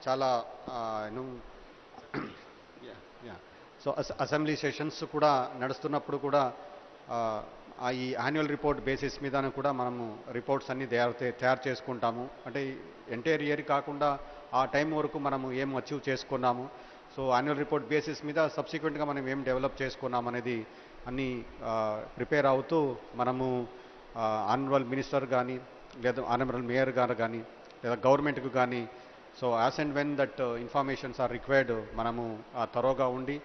చాలా ను so assembly sessions కూడా నడుస్తున్నప్పుడు కూడా ఈ యాన్యువల్ రిపోర్ట్ బేసిస్ మీద కూడా మనము రిపోర్ట్స్ అన్ని తయారు చేసుకుంటాము. అంటే ఎంటైర్ ఇయర్ కాకుండా ఆ టైం వరకు మనము ఏం అచీవ్ చేసుకున్నాము, సో యాన్యువల్ రిపోర్ట్ బేసిస్ మీద సబ్సిక్వెంట్గా మనం ఏం డెవలప్ చేసుకున్నాం అనేది అన్నీ ప్రిపేర్ అవుతూ మనము ఆనరబుల్ మినిస్టర్ కానీ లేదా ఆనరబుల్ మేయర్ గారు కానీ లేదా గవర్నమెంట్కు కానీ so as and when that informations are required మనము త్వరగా ఉండి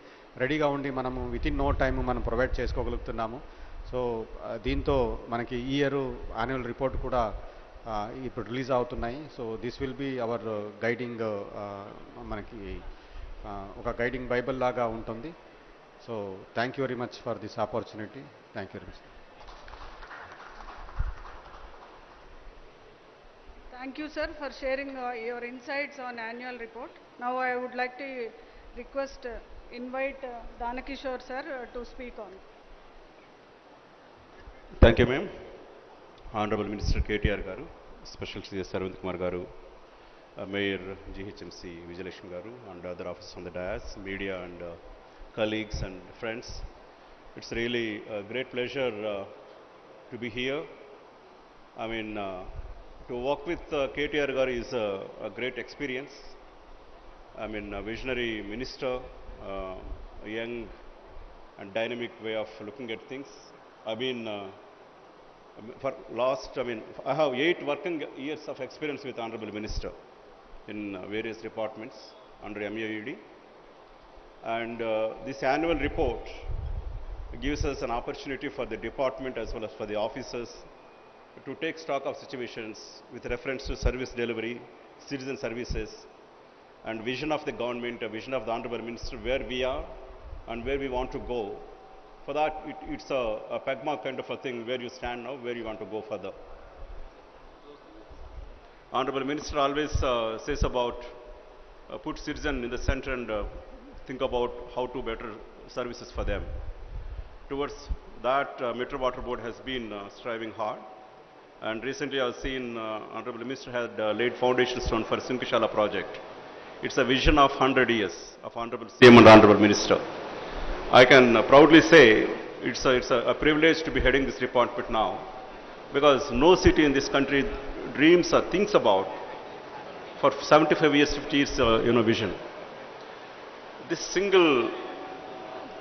రెడీగా ఉండి మనము వితిన్ నో టైమ్ మనం ప్రొవైడ్ చేసుకోగలుగుతున్నాము. సో దీంతో మనకి ఈ ఇయర్ యాన్యువల్ రిపోర్ట్ కూడా ఇప్పుడు రిలీజ్ అవుతున్నాయి. So this will be our guiding, మనకి ఒక గైడింగ్ బైబిల్ లాగా ఉంటుంది. So thank you very much for this opportunity. Thank you very much. Thank you, sir, for sharing your insights on annual report. Now I would like to request, invite Danakishore sir to speak on. Thank you, ma'am. Honorable Minister KTR garu, Special CS Arvind Kumar garu, Mayor GHMC Vijayalakshmi garu, and other officers on the dais, media and colleagues and friends. It's really a great pleasure to be here. I mean, to work with KTR garu is a great experience. I mean, a visionary minister, a young and dynamic way of looking at things. I mean, for last, I have 8 working years of experience with Honorable Minister in various departments under MA&UD. And this annual report gives us an opportunity for the department as well as for the officers to take stock of situations with reference to service delivery, citizen services, and vision of the government, a vision of the Honorable Minister, where we are and where we want to go. For that, it's a peg mark kind of a thing, where you stand now, where you want to go further. Honorable Minister always says about put citizen in the center and think about how to better services for them. Towards that, Metro Water Board has been striving hard. And recently I've seen Honorable Minister had laid foundation stone for Sinkishala project. It's a vision of 100 years of Honorable CM and Honorable Minister. I can proudly say it's a privilege to be heading this department now, because no city in this country dreams or thinks about for 75 years, 50 years, vision. This single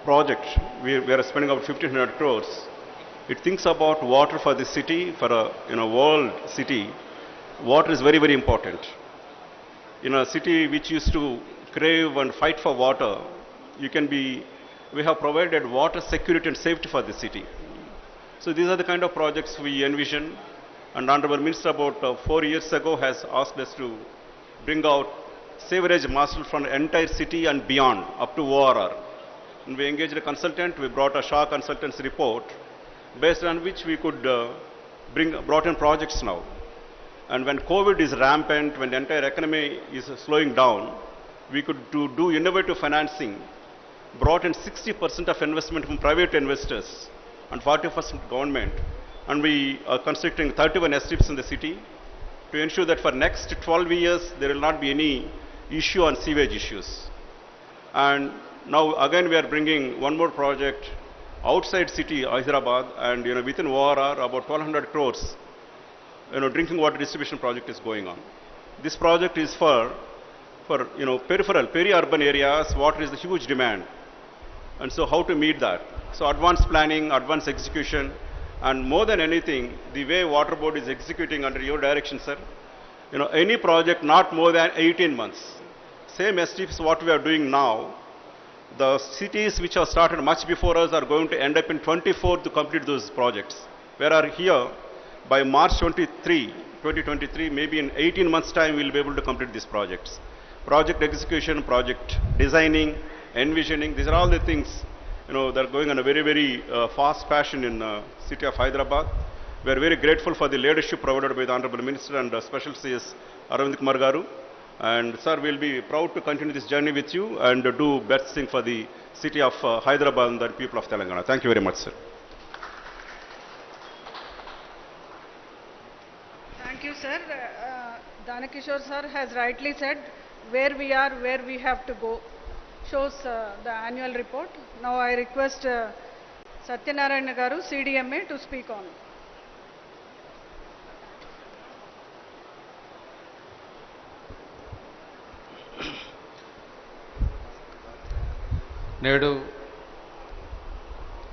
project, we are spending about 1,500 crores. It thinks about water for the city, for a world city. Water is very, very important. In a city which used to crave and fight for water, we have provided water security and safety for the city. So these are the kind of projects we envision. And Honorable Minister about 4 years ago has asked us to bring out sewerage master from the entire city and beyond, up to ORR. And we engaged a consultant, we brought a Shah consultant's report, based on which we could brought in projects now. And when COVID is rampant, when the entire economy is slowing down, we could do innovative financing, brought in 60% of investment from private investors and 40% government. And we are constructing 31 estates in the city to ensure that for next 12 years, there will not be any issue on sewage issues. And now again we are bringing one more project outside city, Hyderabad, and within ORR about 1,200 crores, drinking water distribution project is going on. This project is for peripheral, peri-urban areas. Water is the huge demand, and so how to meet that? So advanced planning, advanced execution, and more than anything, the way Water Board is executing under your direction, sir. Any project not more than 18 months. Same STPs what we are doing now. The cities which have started much before us are going to end up in 24 to complete those projects. Whereas here, by March 2023, maybe in 18 months' time, we will be able to complete these projects. Project execution, project designing, envisioning, these are all the things, that are going on a very, very fast fashion in the city of Hyderabad. We are very grateful for the leadership provided by the Honorable Minister and Special CS Arvind Kumar garu. And sir, we'll be proud to continue this journey with you and do best thing for the city of Hyderabad and the people of Telangana. Thank you very much, sir. Thank you, sir. Danakishore sir has rightly said where we are, where we have to go. Shows the annual report. Now I request Satyanarayana Garu, CDMA, to speak on. నేడు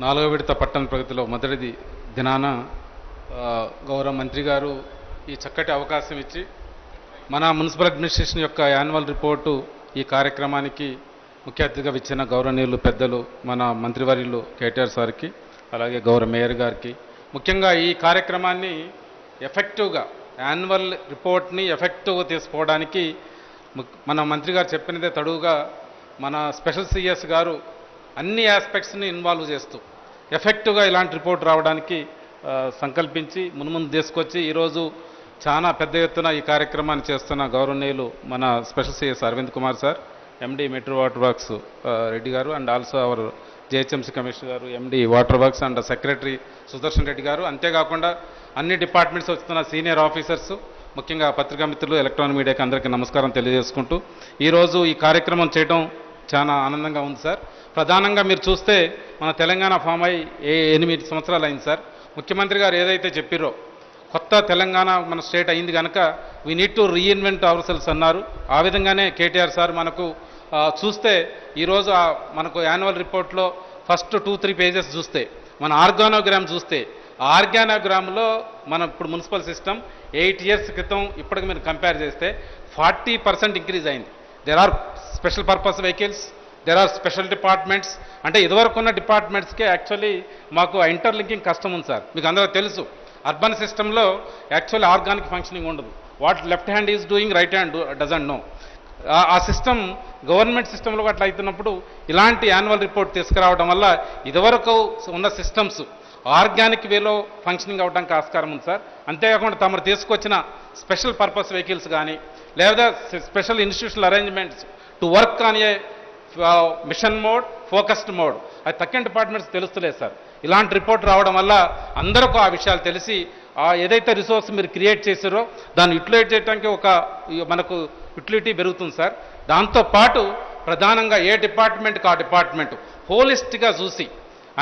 4వ విడత పట్టణ ప్రగతిలో మొదటి దినాన గౌరవ మంత్రి గారు ఈ చక్కటి అవకాశం ఇచ్చి మన మున్సిపల్ అడ్మినిస్ట్రేషన్ యొక్క యాన్యువల్ రిపోర్టు ఈ కార్యక్రమానికి ముఖ్య అతిథిగా ఇచ్చిన గౌరవనీయులు పెద్దలు మన మంత్రివర్యులు కేటీఆర్ సార్కి, అలాగే గౌరవ మేయర్ గారికి, ముఖ్యంగా ఈ కార్యక్రమాన్ని ఎఫెక్టివ్గా యాన్యువల్ రిపోర్ట్ని ఎఫెక్టివ్గా తీసుకోవడానికి మన మంత్రి గారు చెప్పినదే తడువుగా మన స్పెషల్ సిఎస్ గారు అన్ని ఆస్పెక్ట్స్ని ఇన్వాల్వ్ చేస్తూ ఎఫెక్టివ్గా ఇలాంటి రిపోర్ట్ రావడానికి సంకల్పించి మున్ముందు తీసుకొచ్చి ఈరోజు చాలా పెద్ద ఎత్తున ఈ కార్యక్రమాన్ని చేస్తున్న గౌరవనీయులు మన special CS Arvind Kumar sir, MD metro water works Reddy garu, and also our GHMC commissioner garu, MD water works and secretary Sudarshan Reddy garu, అంతేకాకుండా అన్ని డిపార్ట్మెంట్స్ వస్తున్న సీనియర్ ఆఫీసర్స్, ముఖ్యంగా పత్రికా మిత్రులు, ఎలక్ట్రానిక్ మీడియాకి అందరికీ నమస్కారం తెలియజేసుకుంటూ ఈరోజు ఈ కార్యక్రమం చేయడం చాలా ఆనందంగా ఉంది సార్. ప్రధానంగా మీరు చూస్తే మన తెలంగాణ ఫామ్ అయి 8 సంవత్సరాలు అయింది సార్. ముఖ్యమంత్రి గారు ఏదైతే చెప్పారో కొత్త తెలంగాణ మన స్టేట్ అయింది కనుక we need to reinvent ourselves అన్నారు. ఆ విధంగానే కేటీఆర్ సార్ మనకు చూస్తే ఈరోజు మనకు యాన్యువల్ రిపోర్ట్లో ఫస్ట్ 2-3 పేజెస్ చూస్తే మన ఆర్గానోగ్రామ్ చూస్తే ఆ ఆర్గానోగ్రామ్లో మన ఇప్పుడు మున్సిపల్ సిస్టమ్ 8 years క్రితం ఇప్పటికి మీరు కంపేర్ చేస్తే 40% ఇంక్రీజ్ అయింది. There are special purpose vehicles, there are special departments. అంటే ఇదివరకు ఉన్న డిపార్ట్మెంట్స్కే యాక్చువల్లీ మాకు ఇంటర్లింకింగ్ కష్టం ఉంది సార్. మీకు అందరూ తెలుసు అర్బన్ సిస్టంలో యాక్చువల్లీ ఆర్గానిక్ ఫంక్షనింగ్ ఉండదు. What left hand is doing, right hand doesn't know. ఆ సిస్టమ్ గవర్నమెంట్ సిస్టంలో అట్లా అవుతున్నప్పుడు ఇలాంటి యాన్యువల్ రిపోర్ట్ తీసుకురావడం వల్ల ఇదివరకు ఉన్న సిస్టమ్స్ ఆర్గానిక్ వేలో ఫంక్షనింగ్ అవడానికి ఆస్కారం ఉంది సార్. అంతేకాకుండా తమరు తీసుకొచ్చిన స్పెషల్ పర్పస్ వెహికల్స్ కానీ లేదా special institutional arrangements to work on a mission mode, focused mode, అది తక్కిన డిపార్ట్మెంట్స్ తెలుస్తలేదు సార్. ఇలాంటి రిపోర్ట్ రావడం వల్ల అందరికీ ఆ విషయాలు తెలిసి ఏదైతే రిసోర్స్ మీరు క్రియేట్ చేశారో దాన్ని యూటిలైజ్ చేయడానికి ఒక మనకు యూటిలిటీ పెరుగుతుంది సార్. దాంతోపాటు ప్రధానంగా ఏ డిపార్ట్మెంట్కి ఆ డిపార్ట్మెంట్ హోలిస్టిక్గా చూసి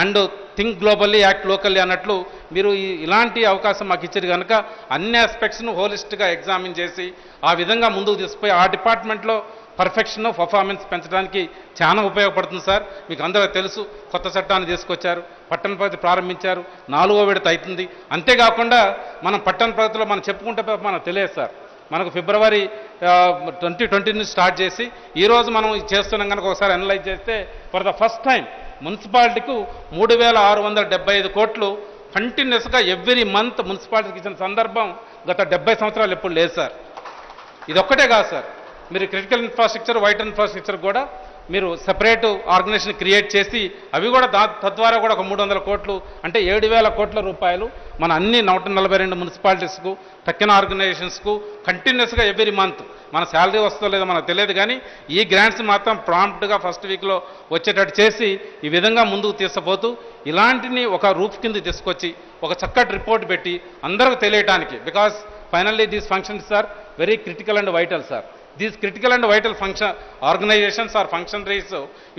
and think globally act locally అన్నట్లు మీరు ఇలాంటి అవకాశం మాకు ఇచ్చారు కనుక అన్ని ఆస్పెక్ట్స్ను హోలిస్టిక్గా ఎగ్జామిన్ చేసి ఆ విధంగా ముందుకు తీసుకుపోయి ఆ డిపార్ట్మెంట్లో పర్ఫెక్షన్ పర్ఫార్మెన్స్ పెంచడానికి చాలా ఉపయోగపడుతుంది సార్. మీకు అందరూ తెలుసు కొత్త చట్టాన్ని తీసుకొచ్చారు, పట్టణ ప్రగతి ప్రారంభించారు, 4వ విడత అవుతుంది. అంతేకాకుండా మనం పట్టణ ప్రగతిలో మనం చెప్పుకుంటే మనకు తెలియదు సార్. మనకు ఫిబ్రవరి 2020 నుంచి స్టార్ట్ చేసి ఈరోజు మనం చేస్తున్నాం కనుక ఒకసారి అనలైజ్ చేస్తే ఫర్ ద ఫస్ట్ టైం మున్సిపాలిటీకు 3,675 కోట్లు కంటిన్యూస్గా ఎవ్రీ మంత్ మున్సిపాలిటీకి ఇచ్చిన సందర్భం గత 70 సంవత్సరాలు ఎప్పుడు లేదు సార్. ఇదొక్కటే కాదు సార్, మీరు క్రిటికల్ ఇన్ఫ్రాస్ట్రక్చర్, వైటల్ ఇన్ఫ్రాస్ట్రక్చర్ కూడా మీరు సెపరేట్ ఆర్గనైజేషన్ క్రియేట్ చేసి అవి కూడా తద్వారా కూడా ఒక 300 కోట్లు అంటే 7,000 కోట్ల రూపాయలు మన అన్ని 142 మున్సిపాలిటీస్కు తక్కిన ఆర్గనైజేషన్స్కు కంటిన్యూస్గా ఎవ్రీ మంత్ మన శాలరీ వస్తుందో లేదో మనకు తెలియదు కానీ ఈ గ్రాంట్స్ మాత్రం ప్రాంప్ట్గా ఫస్ట్ వీక్లో వచ్చేటట్టు చేసి ఈ విధంగా ముందుకు తీసుకుపోతూ ఇలాంటిని ఒక రూఫ్ కింద తీసుకొచ్చి ఒక చక్కటి రిపోర్ట్ పెట్టి అందరికీ తెలియటానికి, because finally these functions are very critical and vital sir. These critical and vital organizations or functionaries,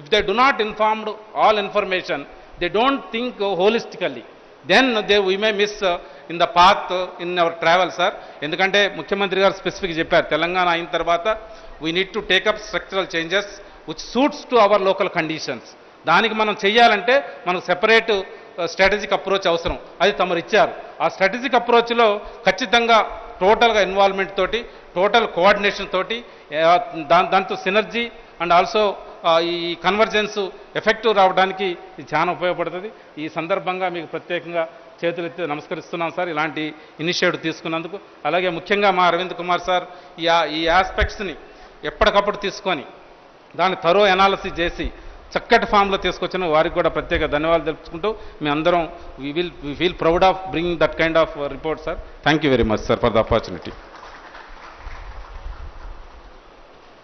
if they do not inform all information, they don't think holistically, then we may miss in the path in our travel, sir. ఎందుకంటే ముఖ్యమంత్రి గారు specific చెప్పారు తెలంగాణ అయిన తర్వాత we need to take up structural changes which suits to our local conditions. దానికి మనం చెయ్యాలంటే మనకు సెపరేట్ స్ట్రాటజిక్ అప్రోచ్ అవసరం. అది తమరు ఇచ్చారు. ఆ స్ట్రాటజిక్ అప్రోచ్లో ఖచ్చితంగా టోటల్గా ఇన్వాల్వ్మెంట్ తోటి, టోటల్ కోఆర్డినేషన్ తోటి, దాంతో సినర్జీ అండ్ ఆల్సో ఈ కన్వర్జెన్స్ ఎఫెక్టివ్ రావడానికి ఇది చాలా ఉపయోగపడుతుంది. ఈ సందర్భంగా మీకు ప్రత్యేకంగా చేతులెత్తి నమస్కరిస్తున్నాం సార్ ఇలాంటి ఇనిషియేటివ్ తీసుకున్నందుకు. అలాగే ముఖ్యంగా మా అరవింద్ కుమార్ సార్ ఈ ఆస్పెక్ట్స్ని ఎప్పటికప్పుడు తీసుకొని దాన్ని థరో ఎనాలిసిస్ చేసి చక్కటి ఫామ్లో తీసుకొచ్చిన వారికి కూడా ప్రత్యేక ధన్యవాదాలు తెలుపుకుంటూ మీ అందరం we feel proud of bringing that kind of report sir. Thank you very much sir for the opportunity.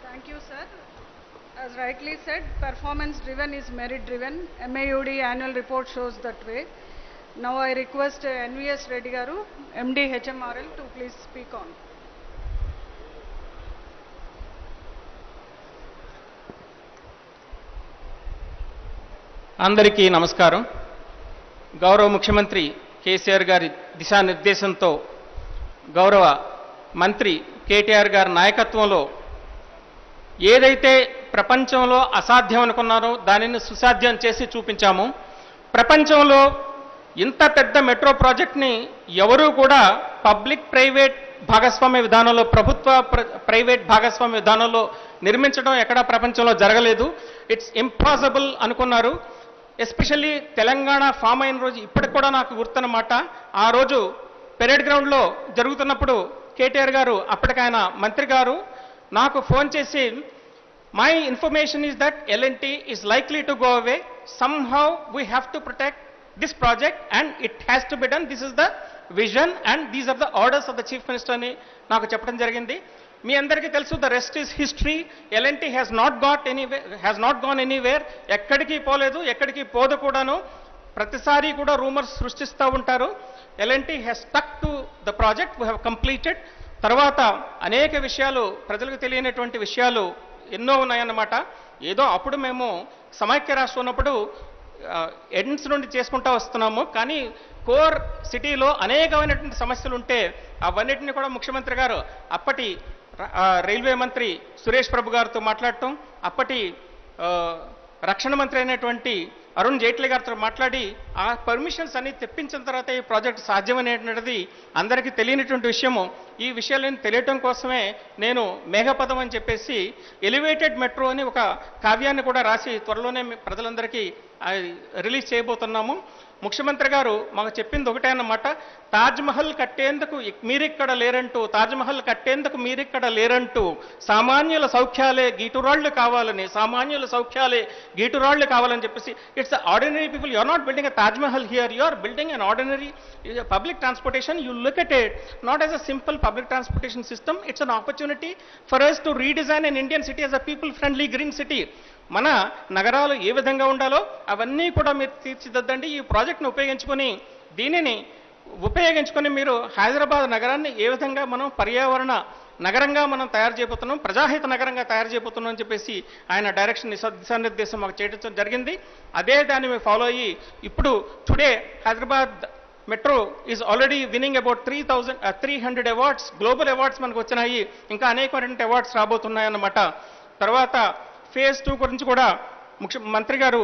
Thank you, sir. As rightly said, performance driven is merit driven. MA&UD annual report shows that way. Now I request NVS Reddy Garu, MD HMRL, to please speak on. అందరికీ నమస్కారం. గౌరవ ముఖ్యమంత్రి కేసీఆర్ గారి దిశానిర్దేశంతో గౌరవ మంత్రి కేటీఆర్ గారి నాయకత్వంలో ఏదైతే ప్రపంచంలో అసాధ్యం అనుకున్నారో దానిని సుసాధ్యం చేసి చూపించాము. ప్రపంచంలో ఇంత పెద్ద మెట్రో ప్రాజెక్ట్ని ఎవరూ కూడా పబ్లిక్ ప్రైవేట్ భాగస్వామ్య విధానంలో, ప్రభుత్వ ప్రైవేట్ భాగస్వామ్య విధానంలో నిర్మించడం ఎక్కడా ప్రపంచంలో జరగలేదు. ఇట్స్ ఇంపాసిబుల్ అనుకున్నారు. ఎస్పెషల్లీ తెలంగాణ ఫామ్ అయిన రోజు ఇప్పటికి కూడా నాకు గుర్తున్నమాట. ఆ రోజు పెరేడ్ గ్రౌండ్లో జరుగుతున్నప్పుడు కేటీఆర్ గారు, అప్పటికైన మంత్రి గారు నాకు ఫోన్ చేసి, my information is that L&T is likely to go away, somehow we have to protect this project and it has to be done, this is the vision and these are the orders of the chief minister అని నాకు చెప్పడం జరిగింది. మీ అందరికీ తెలుసు, the rest is history. L&T has not gone anywhere. ఎక్కడికి పోలేదు, ఎక్కడికి పోదు కూడాను. ప్రతిసారి కూడా రూమర్స్ సృష్టిస్తూ ఉంటారు. L&T has stuck to the project, we have completed. తర్వాత అనేక విషయాలు, ప్రజలకు తెలియనటువంటి విషయాలు ఎన్నో ఉన్నాయన్నమాట. ఏదో అప్పుడు మేము సమైక్య రాష్ట్రం ఉన్నప్పుడు ఎండ్స్ నుండి చేసుకుంటూ వస్తున్నాము, కానీ కోర్ సిటీలో అనేకమైనటువంటి సమస్యలు ఉంటే అవన్నిటిని కూడా ముఖ్యమంత్రి గారు అప్పటి రైల్వే మంత్రి సురేష్ ప్రభు గారితో మాట్లాడటం, అప్పటి రక్షణ మంత్రి అయినటువంటి అరుణ్ జైట్లీ గారితో మాట్లాడి ఆ పర్మిషన్స్ అన్ని తెప్పించిన తర్వాత ఈ ప్రాజెక్ట్ సాధ్యమనేటువంటిది అందరికీ తెలియనటువంటి విషయము. ఈ విషయాలను తెలియటం కోసమే నేను మేఘపదం అని చెప్పేసి ఎలివేటెడ్ మెట్రో అని ఒక కావ్యాన్ని కూడా రాసి త్వరలోనే ప్రజలందరికీ రిలీజ్ చేయబోతున్నాము. ముఖ్యమంత్రి గారు మాకు చెప్పింది ఒకటే అన్నమాట, తాజ్మహల్ కట్టేందుకు మీరిక్కడ లేరంటూ, తాజ్మహల్ కట్టేందుకు మీరిక్కడ లేరంటూ, సామాన్యుల సౌఖ్యాలే గీటురాళ్లు కావాలని, సామాన్యుల సౌఖ్యాలే గీటురాళ్లు కావాలని చెప్పేసి, it's ordinary people. You are not building a Taj Mahal here, you are building an ordinary public transportation. You look at it not as a simple public transportation system, it's an opportunity for us to redesign an Indian city as a people friendly green city. మన నగరాలు ఏ విధంగా ఉండాలో అవన్నీ కూడా మీరు తీర్చిదిద్దండి. ఈ ప్రాజెక్ట్ను ఉపయోగించుకొని మీరు హైదరాబాద్ నగరాన్ని ఏ విధంగా మనం పర్యావరణ నగరంగా మనం తయారు చేయబోతున్నాం, ప్రజాహిత నగరంగా తయారు చేయబోతున్నాం అని చెప్పేసి ఆయన డైరెక్షన్ దిశానిర్దేశం మాకు చేయడం జరిగింది. అదే దాన్ని మేము ఫాలో అయ్యి ఇప్పుడు today Hyderabad metro is already winnowing about 300 awards, global awards మనకు వచ్చినాయి. ఇంకా అనేకమైనటువంటి అవార్డ్స్ రాబోతున్నాయన్నమాట. తర్వాత ఫేజ్ 2 గురించి కూడా మంత్రి గారు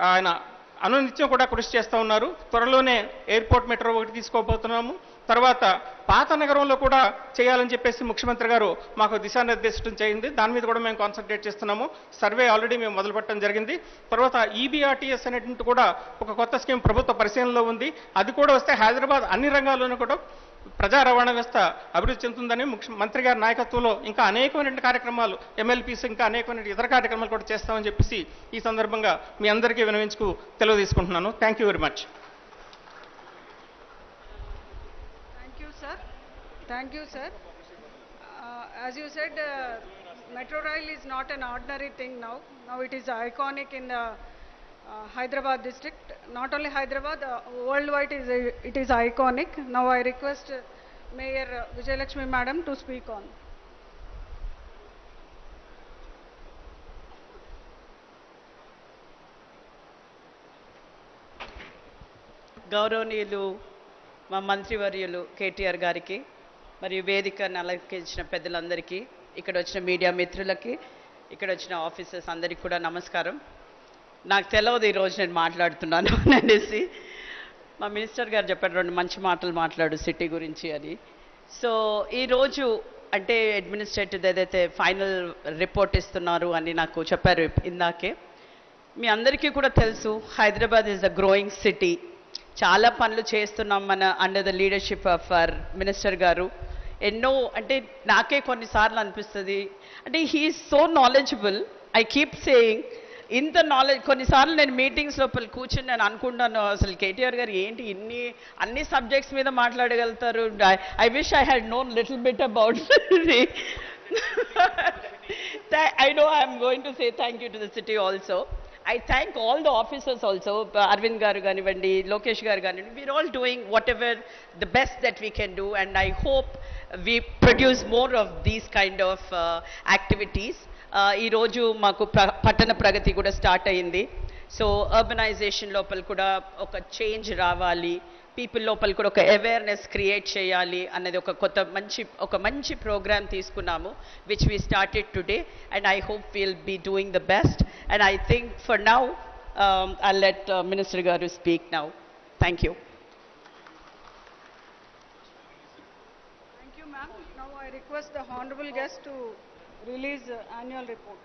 ఆయన అనునిత్యం కూడా కృషి చేస్తూ ఉన్నారు. త్వరలోనే ఎయిర్పోర్ట్ మెట్రో ఒకటి తీసుకోబోతున్నాము. తర్వాత పాత నగరంలో కూడా చేయాలని చెప్పేసి ముఖ్యమంత్రి గారు మాకు దిశానిర్దేశం చేయింది. దాని మీద కూడా మేము కాన్సన్ట్రేట్ చేస్తున్నాము. సర్వే ఆల్రెడీ మేము మొదలుపెట్టడం జరిగింది. తర్వాత EBRTS అనేటువంటి కూడా ఒక కొత్త స్కీమ్ ప్రభుత్వ పరిశీలనలో ఉంది. అది కూడా వస్తే హైదరాబాద్ అన్ని రంగాల్లోనూ కూడా ప్రజా రవాణా వ్యవస్థ అభివృద్ధి చెందుతుందని ముఖ్యమంత్రి గారి నాయకత్వంలో ఇంకా అనేకమైన కార్యక్రమాలు, MLPs ఇంకా అనేకమైన ఇతర కార్యక్రమాలు కూడా చేస్తామని చెప్పేసి ఈ సందర్భంగా మీ అందరికీ వినవించుకు తెలియజేసుకుంటున్నాను. Thank you very much. Thank you, sir. As you said, Metro Rail is not an ordinary thing now. Now it is iconic in the Hyderabad district. Not only Hyderabad, worldwide it is iconic. Now I request Mayor Vijayalakshmi Madam to speak on. గౌరవనీయులు మా మంత్రివర్యులు కేటీఆర్ గారికి, మరియు వేదికను అలంకరించిన పెద్దలందరికీ, ఇక్కడ వచ్చిన మీడియా మిత్రులకి, ఇక్కడ వచ్చిన ఆఫీసర్స్ అందరికీ కూడా నమస్కారం. నాకు తెలియదు ఈరోజు నేను మాట్లాడుతున్నాను అనేసి. మా మినిస్టర్ గారు చెప్పారు 2 మంచి మాటలు మాట్లాడు సిటీ గురించి అని. సో ఈరోజు అంటే అడ్మినిస్ట్రేటివ్ ఏదైతే ఫైనల్ రిపోర్ట్ ఇస్తున్నారు అని నాకు చెప్పారు ఇందాకే. మీ అందరికీ కూడా తెలుసు, Hyderabad is a growing city. చాలా పనులు చేస్తున్నాం మన under the leadership of our minister garu. ఎన్నో అంటే నాకే కొన్నిసార్లు అనిపిస్తుంది, అంటే he is so knowledgeable. I keep saying ఇంత నాలెడ్జ్. కొన్నిసార్లు నేను మీటింగ్స్ లోపల కూర్చొని నేను అనుకుంటాను, అసలు కేటీఆర్ గారు ఏంటి అన్ని సబ్జెక్ట్స్ మీద మాట్లాడగలుగుతారు. I wish I had known little bit about. I know I am going to say thank you to the city also. I thank all the officers also, Arvind garu ganivandi, Lokesh garu ganivandi. We are all doing whatever the best that we can do, and I hope we produce more of these kind of activities. Ee roju maaku patana pragati kuda start ayindi. So urbanisation లోపల కూడా ఒక change రావాలి, people లోపల కూడా ఒక awareness create చేయాలి అన్నది ఒక మంచి ప్రోగ్రామ్ తీసుకున్నాము, which we started today, and I hope will be doing the best. And I think for now I'll let Minister Garu speak now. Thank you. Thank you, ma'am. Now I request the honorable guest to release the annual report.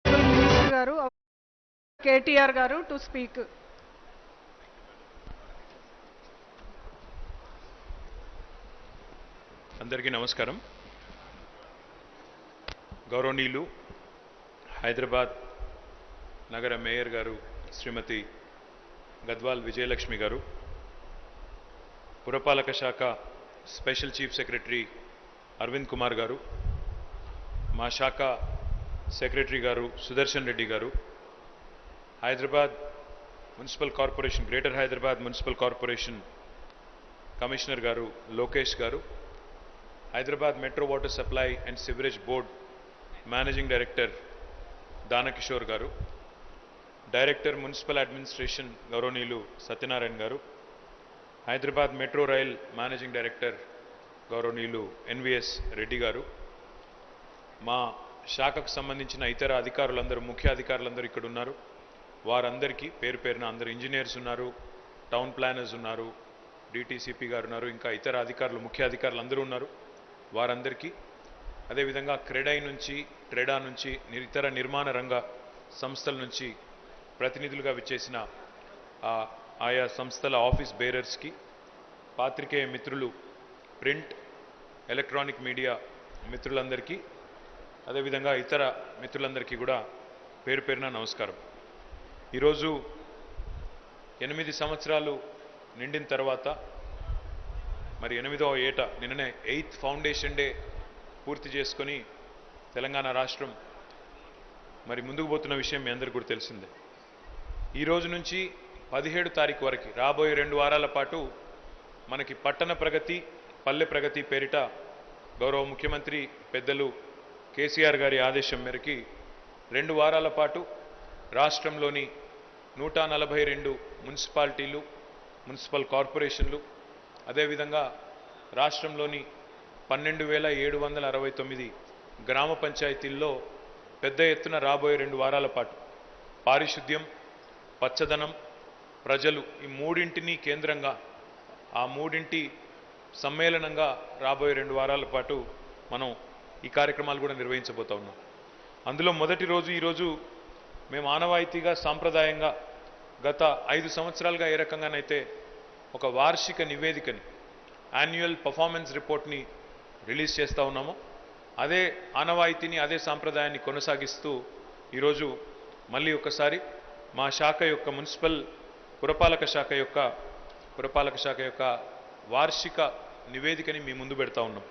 Minister Garu, KTR Garu to speak. అందరికీ నమస్కారం. గౌరవనీయులు హైదరాబాద్ నగర mayor గారు శ్రీమతి గద్వాల్ విజయలక్ష్మి గారు, పురపాలక శాఖ special chief secretary Arvind Kumar garu, మా శాఖ secretary garu Sudarshan Reddy garu, Hyderabad municipal corporation greater Hyderabad municipal corporation commissioner garu Lokesh garu, Hyderabad metro water supply and sewerage board managing director Danakishore garu, director municipal administration గౌరవనీయులు Satyanarayana garu, Hyderabad metro rail managing director గౌరవనీయులు ఎన్విఎస్ రెడ్డి గారు, మా శాఖకు సంబంధించిన ఇతర అధికారులందరూ ముఖ్య అధికారులందరూ ఇక్కడ ఉన్నారు. వారందరికీ పేరు పేరున అందరూ ఇంజనీర్స్ ఉన్నారు, టౌన్ ప్లానర్స్ ఉన్నారు, డిటిసిపి గారు ఉన్నారు, ఇంకా ఇతర అధికారులు ముఖ్య అధికారులు అందరూ ఉన్నారు. వారందరికీ అదేవిధంగా క్రెడై నుంచి ట్రెడా నుంచి ఇతర నిర్మాణ రంగ సంస్థల నుంచి ప్రతినిధులుగా విచ్చేసిన ఆయా సంస్థల ఆఫీస్ బేరర్స్కి, పాత్రికేయ మిత్రులు, ప్రింట్ ఎలక్ట్రానిక్ మీడియా మిత్రులందరికీ, అదేవిధంగా ఇతర మిత్రులందరికీ కూడా పేరు పేరున నమస్కారం. ఈరోజు 8 సంవత్సరాలు నిండిన తర్వాత మరి 8వ ఏట నిన్ననే 8th ఫౌండేషన్ డే పూర్తి చేసుకొని తెలంగాణ రాష్ట్రం మరి ముందుకు పోతున్న విషయం మీ అందరికీ కూడా తెలిసిందే. ఈ రోజు నుంచి 17 తారీఖు వరకు రాబోయే 2 వారాల పాటు మనకి పట్టణ ప్రగతి పల్లె ప్రగతి పేరిట గౌరవ ముఖ్యమంత్రి పెద్దలు కేసీఆర్ గారి ఆదేశం మేరకు 2 వారాల పాటు రాష్ట్రంలోని 142 మున్సిపాలిటీలు, మున్సిపల్ కార్పొరేషన్లు, అదేవిధంగా రాష్ట్రంలోని 12,769 గ్రామ పంచాయతీల్లో పెద్ద ఎత్తున రాబోయే 2 వారాల పాటు పారిశుద్ధ్యం, పచ్చదనం, ప్రజలు ఈ మూడింటిని కేంద్రంగా ఆ మూడింటి సమ్మేళనంగా రాబోయే 2 వారాల పాటు మనం ఈ కార్యక్రమాలు కూడా నిర్వహించబోతా ఉన్నాం. అందులో మొదటి రోజు ఈరోజు మేము ఆనవాయితీగా సాంప్రదాయంగా గత 5 సంవత్సరాలుగా ఏ రకంగానైతే ఒక వార్షిక నివేదికని యాన్యువల్ పర్ఫార్మెన్స్ రిపోర్ట్ని రిలీజ్ చేస్తూ ఉన్నామో అదే ఆనవాయితీని అదే సాంప్రదాయాన్ని కొనసాగిస్తూ ఈరోజు మళ్ళీ ఒకసారి మా శాఖ యొక్క మున్సిపల్ పురపాలక శాఖ యొక్క వార్షిక నివేదికని మీ ముందు పెడతా ఉన్నాం.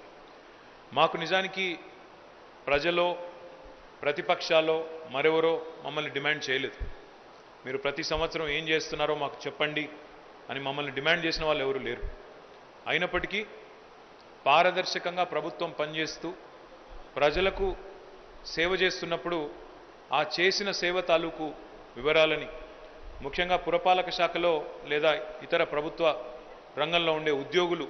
మాకు నిజానికి ప్రజలో ప్రతిపక్షాల్లో మరెవరో మమ్మల్ని డిమాండ్ చేయలేదు. మీరు ప్రతి సంవత్సరం ఏం చేస్తున్నారో మాకు చెప్పండి అని మమ్మల్ని డిమాండ్ చేసిన వాళ్ళు ఎవరు లేరు. అయినప్పటికీ పారదర్శకంగా ప్రభుత్వం పనిచేస్తూ ప్రజలకు సేవ చేస్తున్నప్పుడు ఆ చేసిన సేవ తాలూకు వివరాలని ముఖ్యంగా పురపాలక శాఖలో లేదా ఇతర ప్రభుత్వ రంగంలో ఉండే ఉద్యోగులు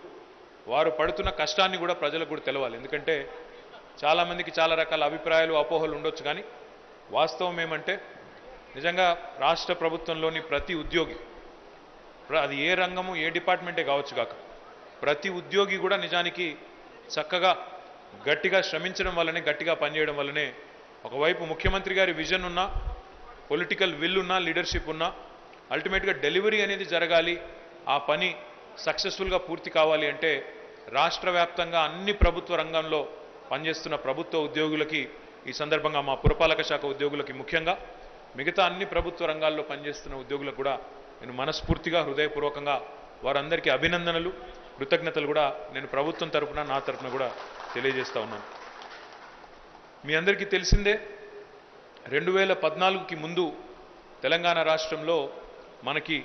వారు పడుతున్న కష్టాన్ని కూడా ప్రజలకు కూడా తెలవాలి. ఎందుకంటే చాలామందికి చాలా రకాల అభిప్రాయాలు అపోహలు ఉండొచ్చు, కానీ వాస్తవం ఏమంటే నిజంగా రాష్ట్ర ప్రభుత్వంలోని ప్రతి ఉద్యోగి, అది ఏ రంగము ఏ డిపార్ట్మెంటే కావచ్చు కాక, ప్రతి ఉద్యోగి కూడా నిజానికి చక్కగా గట్టిగా శ్రమించడం వల్లనే, గట్టిగా పనిచేయడం వల్లనే ఒకవైపు ముఖ్యమంత్రి గారి విజన్ ఉన్నా, పొలిటికల్ విల్ ఉన్నా, లీడర్షిప్ ఉన్నా, అల్టిమేట్గా డెలివరీ అనేది జరగాలి, ఆ పని సక్సెస్ఫుల్గా పూర్తి కావాలి అంటే రాష్ట్ర వ్యాప్తంగా అన్ని ప్రభుత్వ రంగంలో పనిచేస్తున్న ప్రభుత్వ ఉద్యోగులకి, ఈ సందర్భంగా మా పురపాలక శాఖ ఉద్యోగులకి ముఖ్యంగా, మిగతా అన్ని ప్రభుత్వ రంగాల్లో పనిచేస్తున్న ఉద్యోగులకు కూడా నేను మనస్ఫూర్తిగా హృదయపూర్వకంగా వారందరికీ అభినందనలు, కృతజ్ఞతలు కూడా నేను ప్రభుత్వం తరపున, నా తరపున కూడా తెలియజేస్తా ఉన్నాను. మీ అందరికీ తెలిసిందే 2014కి ముందు తెలంగాణ రాష్ట్రంలో మనకి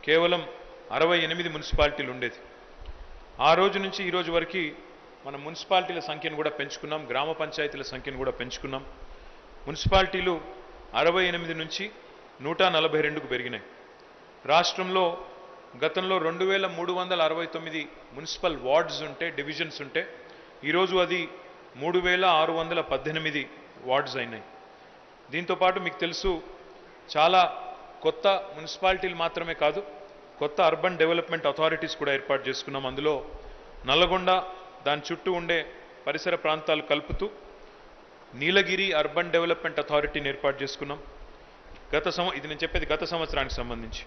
కేవలం 68 మున్సిపాలిటీలు ఉండేది. ఆ రోజు నుంచి ఈ రోజు వరకు మన మున్సిపాలిటీల సంఖ్యను కూడా పెంచుకున్నాం, గ్రామ పంచాయతీల సంఖ్యను కూడా పెంచుకున్నాం. మున్సిపాలిటీలు 68 నుంచి 142కు పెరిగినాయి. రాష్ట్రంలో గతంలో 2369 మున్సిపల్ వార్డ్స్ ఉంటే, డివిజన్స్ ఉంటే, ఈరోజు అది 3618 వార్డ్స్ అయినాయి. దీంతోపాటు మీకు తెలుసు చాలా కొత్త మున్సిపాలిటీలు మాత్రమే కాదు, కొత్త అర్బన్ డెవలప్మెంట్ అథారిటీస్ కూడా ఏర్పాటు చేసుకున్నాం. అందులో నల్లగొండ, దాని చుట్టూ ఉండే పరిసర ప్రాంతాలు కలుపుతూ నీలగిరి అర్బన్ డెవలప్మెంట్ అథారిటీని ఏర్పాటు చేసుకున్నాం. ఇది నేను చెప్పేది గత సంవత్సరానికి సంబంధించి.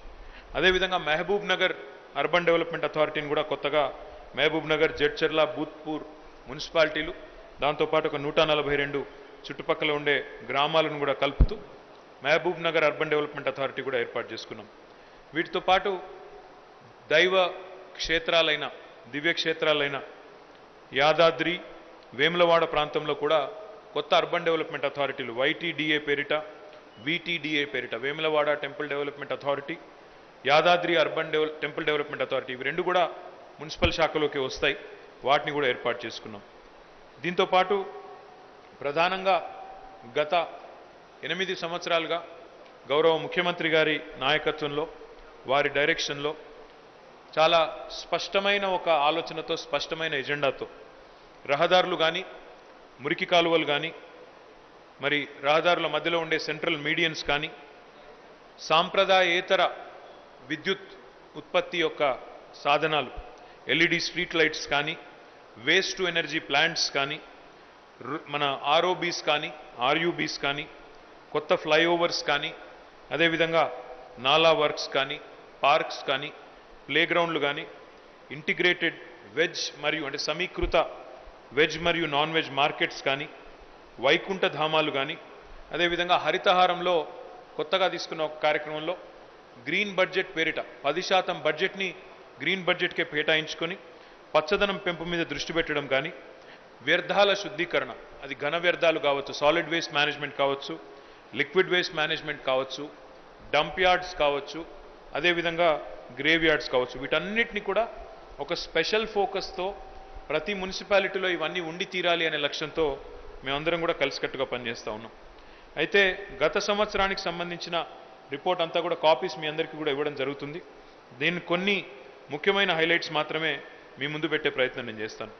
అదేవిధంగా మహబూబ్ నగర్ అర్బన్ డెవలప్మెంట్ అథారిటీని కూడా కొత్తగా మహబూబ్ నగర్, జడ్చర్ల, భూత్పూర్ మున్సిపాలిటీలు, దాంతోపాటు ఒక 142 చుట్టుపక్కల ఉండే గ్రామాలను కూడా కలుపుతూ Mahabubnagar urban development authority కూడా ఏర్పాటు చేసుకున్నాం. వీటితో పాటు దైవ క్షేత్రాలైన, దివ్య క్షేత్రాలైన యాదాద్రి, వేములవాడ ప్రాంతంలో కూడా కొత్త అర్బన్ డెవలప్మెంట్ అథారిటీలు YTDA పేరిట, VTDA పేరిట, Vemulawada temple development authority, Yadadri urban temple development authority, ఇవి రెండు కూడా మున్సిపల్ శాఖలోకి వస్తాయి. వాటిని కూడా ఏర్పాటు చేసుకున్నాం. దీంతోపాటు ప్రధానంగా గత 8 సంవత్సరాలుగా గౌరవ ముఖ్యమంత్రి గారి నాయకత్వంలో, వారి డైరెక్షన్లో చాలా స్పష్టమైన ఒక ఆలోచనతో, స్పష్టమైన ఎజెండాతో రహదారులు కానీ, మురికి కాలువలు కానీ, మరి రహదారుల మధ్యలో ఉండే సెంట్రల్ మీడియన్స్ కానీ, సాంప్రదాయేతర విద్యుత్ ఉత్పత్తి యొక్క సాధనాలు LED స్ట్రీట్ లైట్స్ కానీ, వేస్ట్ టు ఎనర్జీ ప్లాంట్స్ కానీ, మన ROBs కానీ, RUBs కానీ, కొత్త ఫ్లైఓవర్స్ కానీ, అదేవిధంగా నాలా వర్క్స్ కానీ, పార్క్స్ కానీ, ప్లేగ్రౌండ్లు కానీ, ఇంటిగ్రేటెడ్ వెజ్ మరియు అంటే సమీకృత వెజ్ మరియు నాన్ వెజ్ మార్కెట్స్ కానీ, వైకుంఠ ధామాలు కానీ, అదేవిధంగా హరితహారంలో కొత్తగా తీసుకున్న ఒక కార్యక్రమంలో గ్రీన్ బడ్జెట్ పేరిట 10% బడ్జెట్ని గ్రీన్ బడ్జెట్కే కేటాయించుకొని పచ్చదనం పెంపు మీద దృష్టి పెట్టడం కానీ, వ్యర్థాల శుద్ధీకరణ, అది ఘన వ్యర్థాలు కావచ్చు, సాలిడ్ వేస్ట్ మేనేజ్మెంట్ కావచ్చు, లిక్విడ్ వేస్ట్ మేనేజ్మెంట్ కావచ్చు, డంప్ యార్డ్స్ కావచ్చు, అదేవిధంగా గ్రేవ్ యార్డ్స్ కావచ్చు, వీటన్నిటిని కూడా ఒక స్పెషల్ ఫోకస్తో ప్రతి మున్సిపాలిటీలో ఇవన్నీ ఉండి తీరాలి అనే లక్ష్యంతో మేమందరం కూడా కలిసికట్టుగా పనిచేస్తూ ఉన్నాం. అయితే గత సంవత్సరానికి సంబంధించిన రిపోర్ట్ అంతా కూడా కాపీస్ మీ అందరికీ కూడా ఇవ్వడం జరుగుతుంది. దీన్ని కొన్ని ముఖ్యమైన హైలైట్స్ మాత్రమే మీ ముందు పెట్టే ప్రయత్నం నేను చేస్తాను.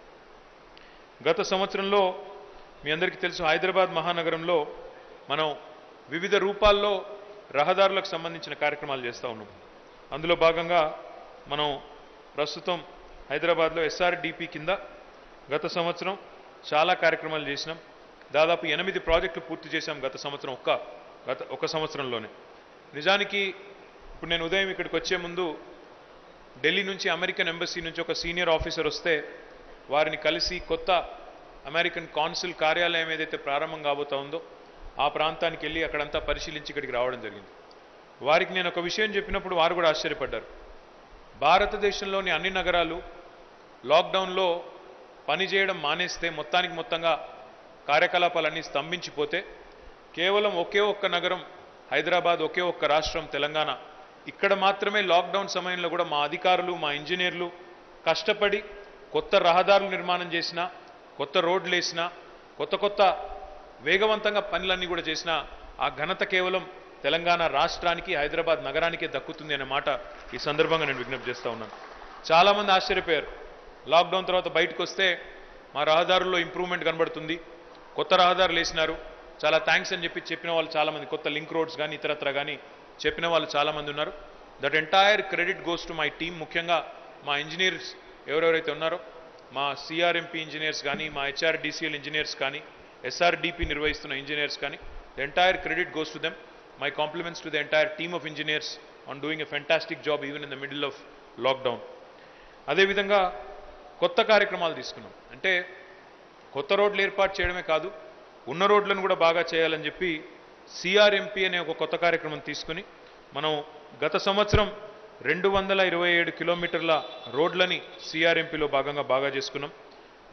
గత సంవత్సరంలో మీ అందరికీ తెలుసు, హైదరాబాద్ మహానగరంలో మనం వివిధ రూపాల్లో రహదారులకు సంబంధించిన కార్యక్రమాలు చేస్తూ ఉన్నాం. అందులో భాగంగా మనం ప్రస్తుతం హైదరాబాద్లో SRDP కింద గత సంవత్సరం చాలా కార్యక్రమాలు చేసినాం. దాదాపు 8 ప్రాజెక్టులు పూర్తి చేశాం గత సంవత్సరం, ఒక సంవత్సరంలోనే. నిజానికి ఇప్పుడు నేను ఉదయం ఇక్కడికి వచ్చే ముందు ఢిల్లీ నుంచి, అమెరికన్ ఎంబసీ నుంచి ఒక సీనియర్ ఆఫీసర్ వస్తే వారిని కలిసి కొత్త అమెరికన్ కాన్సుల్ కార్యాలయం ఏదైతే ప్రారంభం కాబోతా ఉందో ఆ ప్రాంతానికి వెళ్ళి అక్కడంతా పరిశీలించి ఇక్కడికి రావడం జరిగింది. వారికి నేను ఒక విషయం చెప్పినప్పుడు వారు కూడా ఆశ్చర్యపడ్డారు. భారతదేశంలోని అన్ని నగరాలు లాక్డౌన్లో పనిచేయడం మానేస్తే, మొత్తంగా కార్యకలాపాలన్నీ స్తంభించిపోతే, కేవలం ఒకే ఒక్క నగరం హైదరాబాద్, ఒకే ఒక్క రాష్ట్రం తెలంగాణ, ఇక్కడ మాత్రమే లాక్డౌన్ సమయంలో కూడా మా అధికారులు, మా ఇంజనీర్లు కష్టపడి కొత్త రహదారులు నిర్మాణం చేసినా, కొత్త రోడ్లు వేసినా, కొత్త వేగవంతంగా పనులన్నీ కూడా చేసినా, ఆ ఘనత కేవలం తెలంగాణ రాష్ట్రానికి హైదరాబాద్ నగరానికే దక్కుతుంది అనే మాట ఈ సందర్భంగా నేను విజ్ఞప్తి చేస్తూ ఉన్నాను. చాలామంది ఆశ్చర్యపోయారు. లాక్డౌన్ తర్వాత బయటకు వస్తే మా రహదారుల్లో ఇంప్రూవ్మెంట్ కనబడుతుంది, కొత్త రహదారులు వేసినారు, చాలా థ్యాంక్స్ అని చెప్పిన వాళ్ళు చాలామంది, కొత్త లింక్ రోడ్స్ కానీ ఇతరత్ర కానీ చెప్పిన వాళ్ళు చాలామంది ఉన్నారు. That entire credit goes to my team. ముఖ్యంగా మా ఇంజనీర్స్ ఎవరెవరైతే ఉన్నారో, మా సిఆర్ఎంపీ ఇంజనీర్స్ కానీ, మా హెచ్ఆర్డిసిఎల్ ఇంజనీర్స్ కానీ, ఎస్ఆర్డిపి నిర్వహిస్తున్న ఇంజనీర్స్ కానీ, the entire credit goes to them. My compliments to the entire team of engineers on doing a fantastic job even in the middle of lockdown. అదేవిధంగా కొత్త కార్యక్రమాలు తీసుకున్నాం. అంటే కొత్త రోడ్లు ఏర్పాటు చేయడమే కాదు, ఉన్న రోడ్లను కూడా బాగా చేయాలని చెప్పి సిఆర్ఎంపీ అనే ఒక కొత్త కార్యక్రమం తీసుకుని మనం గత సంవత్సరం 227 కిలోమీటర్ల రోడ్లని సిఆర్ఎంపీలో భాగంగా బాగా చేసుకున్నాం.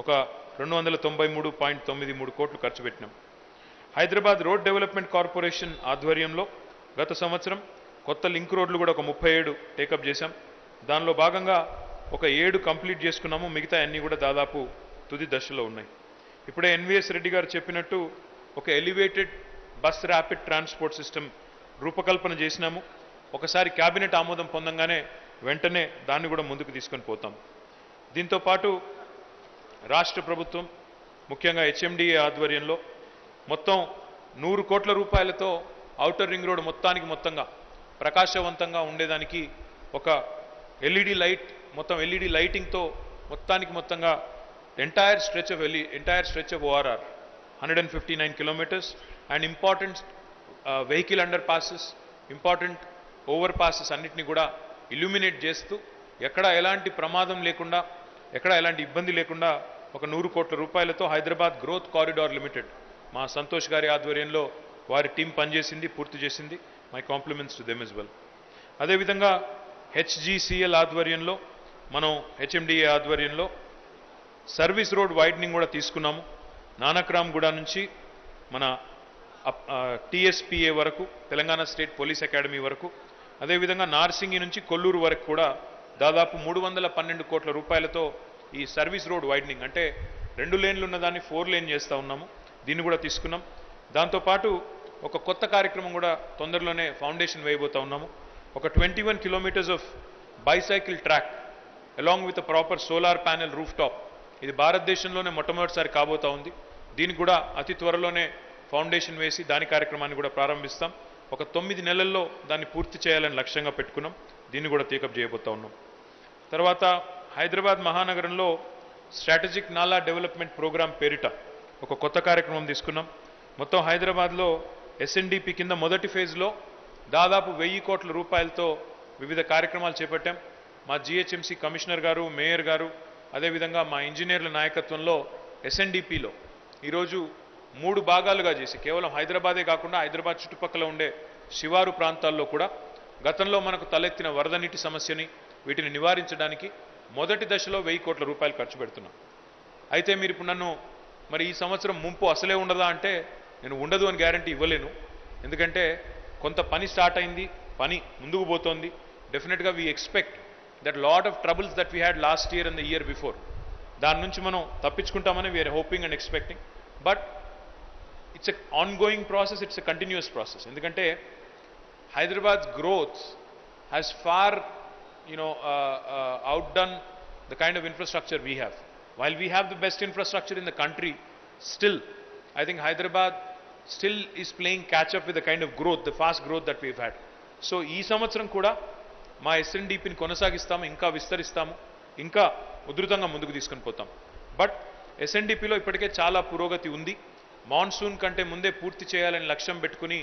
ఒక 293.93 కోట్లు ఖర్చు పెట్టినాం. హైదరాబాద్ రోడ్ డెవలప్మెంట్ కార్పొరేషన్ ఆధ్వర్యంలో గత సంవత్సరం కొత్త లింక్ రోడ్లు కూడా ఒక 37 టేకప్ చేశాం. దానిలో భాగంగా ఒక 7 కంప్లీట్ చేసుకున్నాము, మిగతా అన్నీ కూడా దాదాపు తుది దశలో ఉన్నాయి. ఇప్పుడే ఎన్విఎస్ రెడ్డి గారు చెప్పినట్టు ఒక elevated bus rapid transport system రూపకల్పన చేసినాము. ఒకసారి క్యాబినెట్ ఆమోదం పొందంగానే వెంటనే దాన్ని కూడా ముందుకు తీసుకొని పోతాం. దీంతోపాటు రాష్ట్ర ప్రభుత్వం ముఖ్యంగా హెచ్ఎండిఏ ఆధ్వర్యంలో మొత్తం 100 కోట్ల రూపాయలతో ఔటర్ రింగ్ రోడ్ మొత్తంగా ప్రకాశవంతంగా ఉండేదానికి ఒక ఎల్ఈడి లైట్, మొత్తం ఎల్ఈడి లైటింగ్తో మొత్తంగా entire stretch of ORR 159 kilometres and important vehicle under passes, important over passes అన్నిటిని కూడా ఇల్యూమినేట్ చేస్తూ ఎక్కడ ఎలాంటి ప్రమాదం లేకుండా, ఎక్కడ ఎలాంటి ఇబ్బంది లేకుండా ఒక 100 కోట్ల రూపాయలతో హైదరాబాద్ గ్రోత్ కారిడార్ లిమిటెడ్ మా సంతోష్ గారి ఆధ్వర్యంలో వారి టీం పనిచేసింది, పూర్తి చేసింది. My compliments to them as well. అదేవిధంగా హెచ్జిసిఎల్ ఆధ్వర్యంలో, మనం హెచ్ఎండిఏ ఆధ్వర్యంలో సర్వీస్ రోడ్ వైడనింగ్ కూడా తీసుకున్నాము. నానక్రామ్గూడ నుంచి మన టీఎస్పీఏ వరకు, తెలంగాణ స్టేట్ పోలీస్ అకాడమీ వరకు, అదేవిధంగా నార్సింగి నుంచి కొల్లూరు వరకు కూడా దాదాపు 312 కోట్ల రూపాయలతో ఈ సర్వీస్ రోడ్ వైడనింగ్, అంటే 2 లేన్లు ఉన్నదాన్ని 4 లేన్ చేస్తూ ఉన్నాము, దీన్ని కూడా తీసుకున్నాం. దాంతోపాటు ఒక కొత్త కార్యక్రమం కూడా తొందరలోనే ఫౌండేషన్ వేయబోతా ఉన్నాము. ఒక 21 kilometres of bicycle track along with proper solar panel roof top. ఇది భారతదేశంలోనే మొట్టమొదటిసారి కాబోతా ఉంది. దీనికి కూడా అతి త్వరలోనే ఫౌండేషన్ వేసి దాని కార్యక్రమాన్ని కూడా ప్రారంభిస్తాం. ఒక 9 నెలల్లో దాన్ని పూర్తి చేయాలని లక్ష్యంగా పెట్టుకున్నాం. దీన్ని కూడా టేకప్ చేయబోతా ఉన్నాం. తర్వాత హైదరాబాద్ మహానగరంలో స్ట్రాటజిక్ నాలా డెవలప్మెంట్ ప్రోగ్రామ్ పేరిట ఒక కొత్త కార్యక్రమం తీసుకున్నాం. మొత్తం హైదరాబాద్లో ఎస్ఎన్డిపి కింద మొదటి ఫేజ్లో దాదాపు 1000 కోట్ల రూపాయలతో వివిధ కార్యక్రమాలు చేపట్టాం. మా జిహెచ్ఎంసీ కమిషనర్ గారు, మేయర్ గారు, అదేవిధంగా మా ఇంజనీర్ల నాయకత్వంలో ఎస్ఎన్డిపిలో ఈరోజు 3 భాగాలుగా చేసి, కేవలం హైదరాబాదే కాకుండా హైదరాబాద్ చుట్టుపక్కల ఉండే శివారు ప్రాంతాల్లో కూడా గతంలో మనకు తలెత్తిన వరద నీటి సమస్యని, వీటిని నివారించడానికి మొదటి దశలో 1000 కోట్ల రూపాయలు ఖర్చు పెడుతున్నాం. అయితే మీరు ఇప్పుడు నన్ను మరి ఈ సంవత్సరం ముంపు అసలే ఉండదా అంటే నేను ఉండదు అని గ్యారంటీ ఇవ్వలేను. ఎందుకంటే కొంత పని స్టార్ట్ అయింది, పని ముందుకు పోతోంది. డెఫినెట్గా we expect that lot of troubles that we had last year and the year before, దాని నుంచి మనం తప్పించుకుంటామని we are hoping and expecting. But it's a ongoing process, it's a continuous process. ఎందుకంటే Hyderabad's growth has far outdone the kind of infrastructure we have. While we have the best infrastructure in the country, still, I think Hyderabad still is playing catch up with the kind of growth, the fast growth that we've had. So, ee samvatsaram kuda మా ఎస్ఎన్డిపిని కొనసాగిస్తాము, ఇంకా విస్తరిస్తాము, ఇంకా ఉధృతంగా ముందుకు తీసుకొని పోతాం. But ఎస్ఎన్డిపిలో ఇప్పటికే చాలా పురోగతి ఉంది. మాన్సూన్ కంటే ముందే పూర్తి చేయాలని లక్ష్యం పెట్టుకుని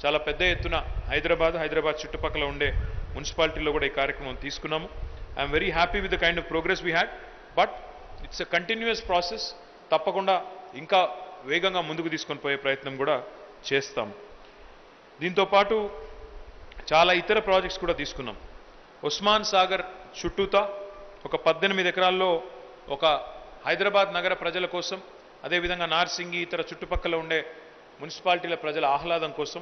చాలా పెద్ద ఎత్తున హైదరాబాద్ చుట్టుపక్కల ఉండే మున్సిపాలిటీలో కూడా ఈ కార్యక్రమం తీసుకున్నాము. I'm very happy with the kind of progress we had. But it's a continuous process. తప్పకుండా ఇంకా వేగంగా ముందుకు తీసుకొని పోయే ప్రయత్నం కూడా చేస్తాము. దీంతోపాటు చాలా ఇతర ప్రాజెక్ట్స్ కూడా తీసుకున్నాం. ఉస్మాన్ సాగర్ చుట్టూతా ఒక 18 ఎకరాల్లో ఒక హైదరాబాద్ నగర ప్రజల కోసం, అదేవిధంగా నార్సింగి ఇతర చుట్టుపక్కల ఉండే మున్సిపాలిటీల ప్రజల ఆహ్లాదం కోసం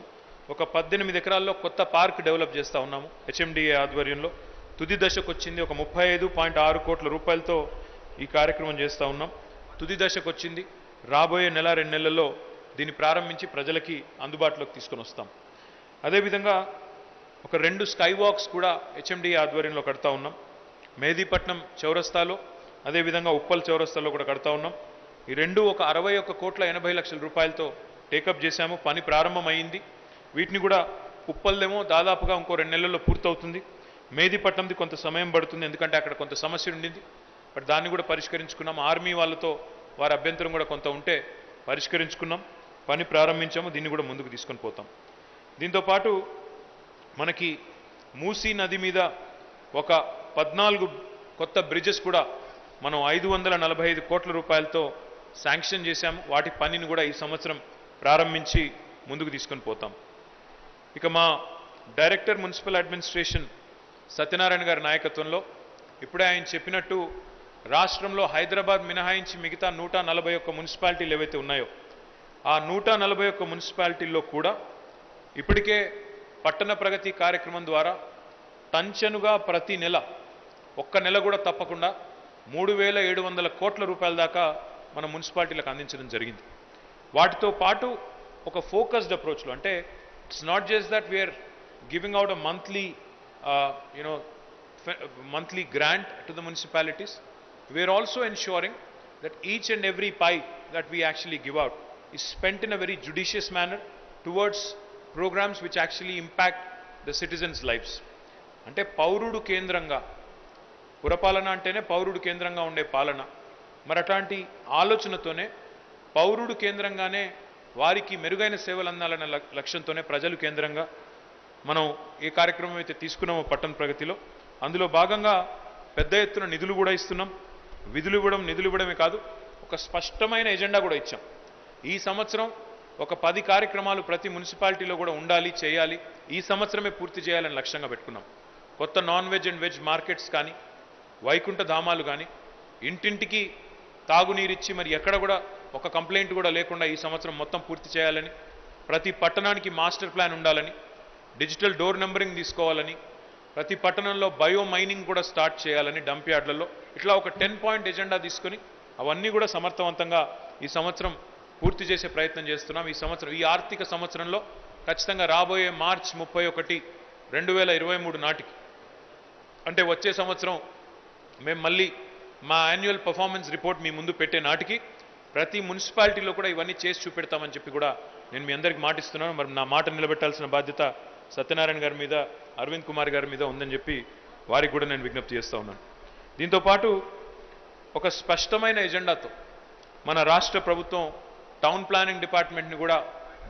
ఒక 18 ఎకరాల్లో కొత్త పార్క్ డెవలప్ చేస్తూ ఉన్నాము హెచ్ఎండిఏ ఆధ్వర్యంలో. తుది దశకు వచ్చింది. ఒక 35.6 కోట్ల రూపాయలతో ఈ కార్యక్రమం చేస్తూ ఉన్నాం. తుది దశకు వచ్చింది. రాబోయే 1-2 నెలల్లో దీన్ని ప్రారంభించి ప్రజలకి అందుబాటులోకి తీసుకొని వస్తాం. అదేవిధంగా ఒక 2 స్కై వాక్స్ కూడా హెచ్ఎండి ఆధ్వర్యంలో కడతా ఉన్నాం. మెహదీపట్నం చౌరస్తాలో, అదేవిధంగా ఉప్పల్ చౌరస్తాలో కూడా కడతా ఉన్నాం. ఈ రెండు ఒక 61,80,00,000 రూపాయలతో టేకప్ చేశాము. పని ప్రారంభమైంది. వీటిని కూడా ఉప్పల్దేమో దాదాపుగా ఇంకో 2 నెలల్లో పూర్తవుతుంది. మెహదీపట్నంది కొంత సమయం పడుతుంది, ఎందుకంటే అక్కడ కొంత సమస్య ఉండింది. బట్ దాన్ని కూడా పరిష్కరించుకున్నాం. ఆర్మీ వాళ్ళతో వారి అభ్యంతరం కూడా కొంత ఉంటే పరిష్కరించుకున్నాం. పని ప్రారంభించాము. దీన్ని కూడా ముందుకు తీసుకొని పోతాం. దీంతోపాటు మనకి మూసీ నది మీద ఒక 14 కొత్త బ్రిడ్జెస్ కూడా మనం 545 కోట్ల రూపాయలతో శాంక్షన్ చేశాము. వాటి పనిని కూడా ఈ సంవత్సరం ప్రారంభించి ముందుకు తీసుకొని పోతాం. ఇక మా డైరెక్టర్ మున్సిపల్ అడ్మినిస్ట్రేషన్ సత్యనారాయణ గారి నాయకత్వంలో ఇప్పుడే ఆయన చెప్పినట్టు రాష్ట్రంలో హైదరాబాద్ మినహాయించి మిగతా 141 మున్సిపాలిటీలు ఏవైతే ఉన్నాయో ఆ 141 మున్సిపాలిటీల్లో కూడా ఇప్పటికే పట్టణ ప్రగతి కార్యక్రమం ద్వారా టంచనుగా ప్రతి నెల ఒక్క నెల కూడా తప్పకుండా 3,700 కోట్ల రూపాయల దాకా మన మున్సిపాలిటీలకు అందించడం జరిగింది. వాటితో పాటు ఒక ఫోకస్డ్ అప్రోచ్లో, అంటే it's not just that we're giving out a monthly grant to the municipalities. We are also ensuring that each and every pie that we actually give out is spent in a very judicious manner towards programs which actually impact the citizens' lives. అంటే పౌరుడు కేంద్రంగా, పురపాలన అంటేనే పౌరుడు కేంద్రంగా ఉండే పాలన. మరి అట్లాంటి ఆలోచనతోనే పౌరుడు కేంద్రంగానే వారికి మెరుగైన సేవలు అందాలన్న లక్ష్యంతోనే ప్రజలు కేంద్రంగా మనం ఏ కార్యక్రమం అయితే తీసుకున్నామో పట్టణ ప్రగతిలో అందులో భాగంగా పెద్ద ఎత్తున నిధులు కూడా ఇస్తున్నాం. నిధులు ఇవ్వడమే కాదు, ఒక స్పష్టమైన ఎజెండా కూడా ఇచ్చాం. ఈ సంవత్సరం ఒక 10 కార్యక్రమాలు ప్రతి మున్సిపాలిటీలో కూడా ఉండాలి, చేయాలి, ఈ సంవత్సరమే పూర్తి చేయాలని లక్ష్యంగా పెట్టుకున్నాం. కొత్త non veg and veg markets కానీ, వైకుంఠ ధామాలు కానీ, ఇంటింటికి తాగునీరిచ్చి మరి ఎక్కడ కూడా ఒక కంప్లైంట్ కూడా లేకుండా ఈ సంవత్సరం మొత్తం పూర్తి చేయాలని, ప్రతి పట్టణానికి మాస్టర్ ప్లాన్ ఉండాలని, డిజిటల్ డోర్ నెంబరింగ్ తీసుకోవాలని, ప్రతి పట్టణంలో బయో మైనింగ్ కూడా స్టార్ట్ చేయాలని డంప్ యార్డ్లలో, ఇట్లా ఒక 10 పాయింట్ ఎజెండా తీసుకొని అవన్నీ కూడా సమర్థవంతంగా ఈ సంవత్సరం పూర్తి చేసే ప్రయత్నం చేస్తున్నాం. ఈ ఆర్థిక సంవత్సరంలో ఖచ్చితంగా రాబోయే మార్చి 31, 2023 నాటికి, అంటే వచ్చే సంవత్సరం మేము మళ్ళీ మా యాన్యువల్ పర్ఫార్మెన్స్ రిపోర్ట్ మీ ముందు పెట్టే నాటికి ప్రతి మున్సిపాలిటీలో కూడా ఇవన్నీ చేసి చూపెడతామని చెప్పి కూడా నేను మీ అందరికీ మాటిస్తున్నాను. మరి నా మాట నిలబెట్టాల్సిన బాధ్యత సత్యనారాయణ గారి మీద, అరవింద్ కుమార్ గారి మీద ఉందని చెప్పి వారికి కూడా నేను విజ్ఞప్తి చేస్తూ ఉన్నాను. దీంతోపాటు ఒక స్పష్టమైన ఎజెండాతో మన రాష్ట్ర ప్రభుత్వం టౌన్ ప్లానింగ్ డిపార్ట్మెంట్ని కూడా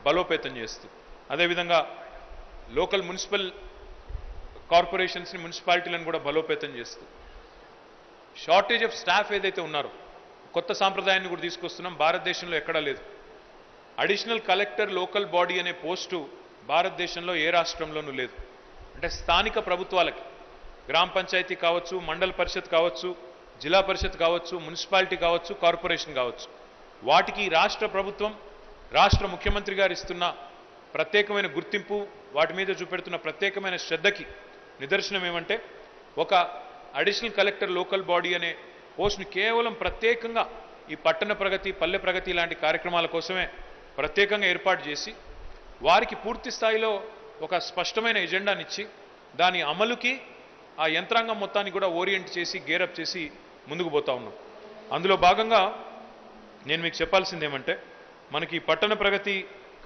బలోపేతం చేస్తూ, అదేవిధంగా లోకల్ మున్సిపల్ కార్పొరేషన్స్ని, మున్సిపాలిటీలను కూడా బలోపేతం చేస్తూ, షార్టేజ్ ఆఫ్ స్టాఫ్ ఏదైతే ఉన్నారో కొత్త సాంప్రదాయాన్ని కూడా తీసుకొస్తున్నాం. భారతదేశంలో ఎక్కడా లేదు. అడిషనల్ కలెక్టర్ లోకల్ బాడీ అనే పోస్టు భారతదేశంలో ఏ రాష్ట్రంలోనూ లేదు. అంటే స్థానిక ప్రభుత్వాలకి, గ్రామ పంచాయతీ కావచ్చు, మండల పరిషత్ కావచ్చు, జిల్లా పరిషత్ కావచ్చు, మున్సిపాలిటీ కావచ్చు, కార్పొరేషన్ కావచ్చు, వాటికి రాష్ట్ర ప్రభుత్వం, రాష్ట్ర ముఖ్యమంత్రి గారు ఇస్తున్న ప్రత్యేకమైన గుర్తింపు, వాటి మీద చూపెడుతున్న ప్రత్యేకమైన శ్రద్ధకి నిదర్శనం ఏమంటే ఒక అడిషనల్ కలెక్టర్ లోకల్ బాడీ అనే పోస్ట్ని కేవలం ప్రత్యేకంగా ఈ పట్టణ ప్రగతి, పల్లె ప్రగతి లాంటి కార్యక్రమాల కోసమే ప్రత్యేకంగా ఏర్పాటు చేసి వారికి పూర్తి స్థాయిలో ఒక స్పష్టమైన ఎజెండానిచ్చి దాని అమలుకి ఆ యంత్రాంగం మొత్తాన్ని కూడా ఓరియంట్ చేసి, గేరప్ చేసి ముందుకు పోతా ఉన్నాం. అందులో భాగంగా నేను మీకు చెప్పాల్సింది ఏమంటే మనకి పట్టణ ప్రగతి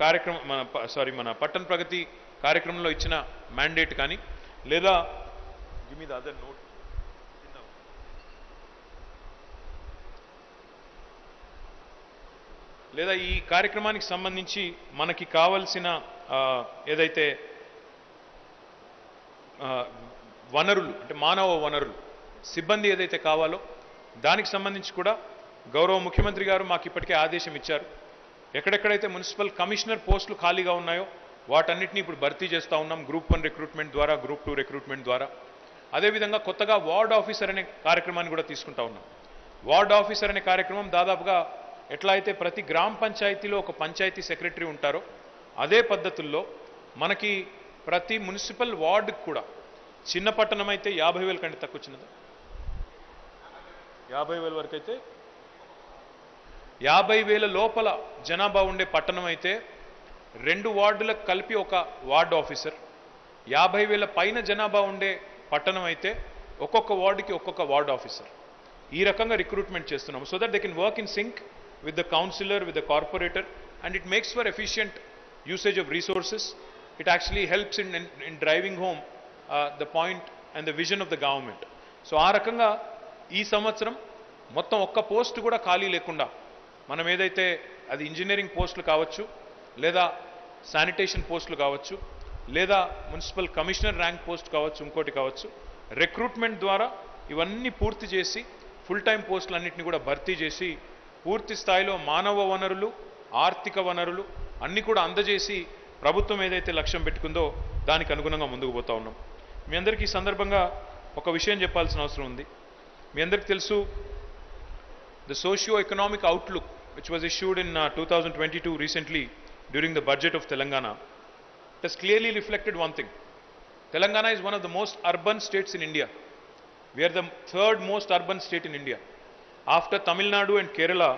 కార్యక్రమం, మన పట్టణ ప్రగతి కార్యక్రమంలో ఇచ్చిన మ్యాండేట్ కానీ, లేదా give me the other note, లేదా ఈ కార్యక్రమానికి సంబంధించి మనకి కావలసిన ఏదైతే వనరులు, అంటే మానవ వనరులు, సిబ్బంది ఏదైతే కావాలో దానికి సంబంధించి కూడా గౌరవ ముఖ్యమంత్రి గారు మాకు ఇప్పటికే ఆదేశం ఇచ్చారు. ఎక్కడెక్కడైతే మున్సిపల్ కమిషనర్ పోస్టులు ఖాళీగా ఉన్నాయో వాటన్నిటిని ఇప్పుడు భర్తీ చేస్తూ ఉన్నాం. గ్రూప్ 1 రిక్రూట్మెంట్ ద్వారా, గ్రూప్ 2 రిక్రూట్మెంట్ ద్వారా. అదేవిధంగా కొత్తగా వార్డ్ ఆఫీసర్ అనే కార్యక్రమాన్ని కూడా తీసుకుంటా ఉన్నాం. వార్డ్ ఆఫీసర్ అనే కార్యక్రమం దాదాపుగా ఎట్లా అయితే ప్రతి గ్రామ పంచాయతీలో ఒక పంచాయతీ సెక్రటరీ ఉంటారో అదే పద్ధతుల్లో మనకి ప్రతి మున్సిపల్ వార్డుకు కూడా, చిన్న పట్టణం అయితే 50,000 కంటే తక్కువ, చిన్నది 50,000 వరకు అయితే, 50,000 లోపల జనాభా ఉండే పట్టణం అయితే 2 వార్డులకు కలిపి ఒక వార్డు ఆఫీసర్, 50,000 పైన జనాభా ఉండే పట్టణం అయితే ఒక్కొక్క వార్డుకి ఒక్కొక్క వార్డు ఆఫీసర్. ఈ రకంగా రిక్రూట్మెంట్ చేస్తున్నాము so that they can work in sync with the councillor, with the corporator, and it makes for efficient usage of resources. It actually helps in driving home the point and the vision of the government. So ఆ రకంగా ఈ సంవత్సరం మొత్తం ఒక్క post కూడా ఖాళీ లేకుండా మనం ఏదైతే అది ఇంజనీరింగ్ పోస్టులు కావచ్చు, లేదా శానిటేషన్ పోస్టులు కావచ్చు, లేదా మున్సిపల్ కమిషనర్ ర్యాంక్ పోస్ట్ కావచ్చు, ఇంకోటి కావచ్చు, రిక్రూట్మెంట్ ద్వారా ఇవన్నీ పూర్తి చేసి ఫుల్ టైం పోస్టులన్నింటినీ కూడా భర్తీ చేసి పూర్తి స్థాయిలో మానవ వనరులు, ఆర్థిక వనరులు అన్నీ కూడా అందజేసి ప్రభుత్వం ఏదైతే లక్ష్యం పెట్టుకుందో దానికి అనుగుణంగా ముందుకు పోతా ఉన్నాం. మీ అందరికీ ఈ సందర్భంగా ఒక విషయం చెప్పాల్సిన అవసరం ఉంది. మీ అందరికీ తెలుసు, the socio economic outlook which was issued in 2022 recently during the budget of Telangana, it has clearly reflected one thing. Telangana is one of the most urban states in India. We are the 3rd most urban state in India. After Tamil Nadu and Kerala,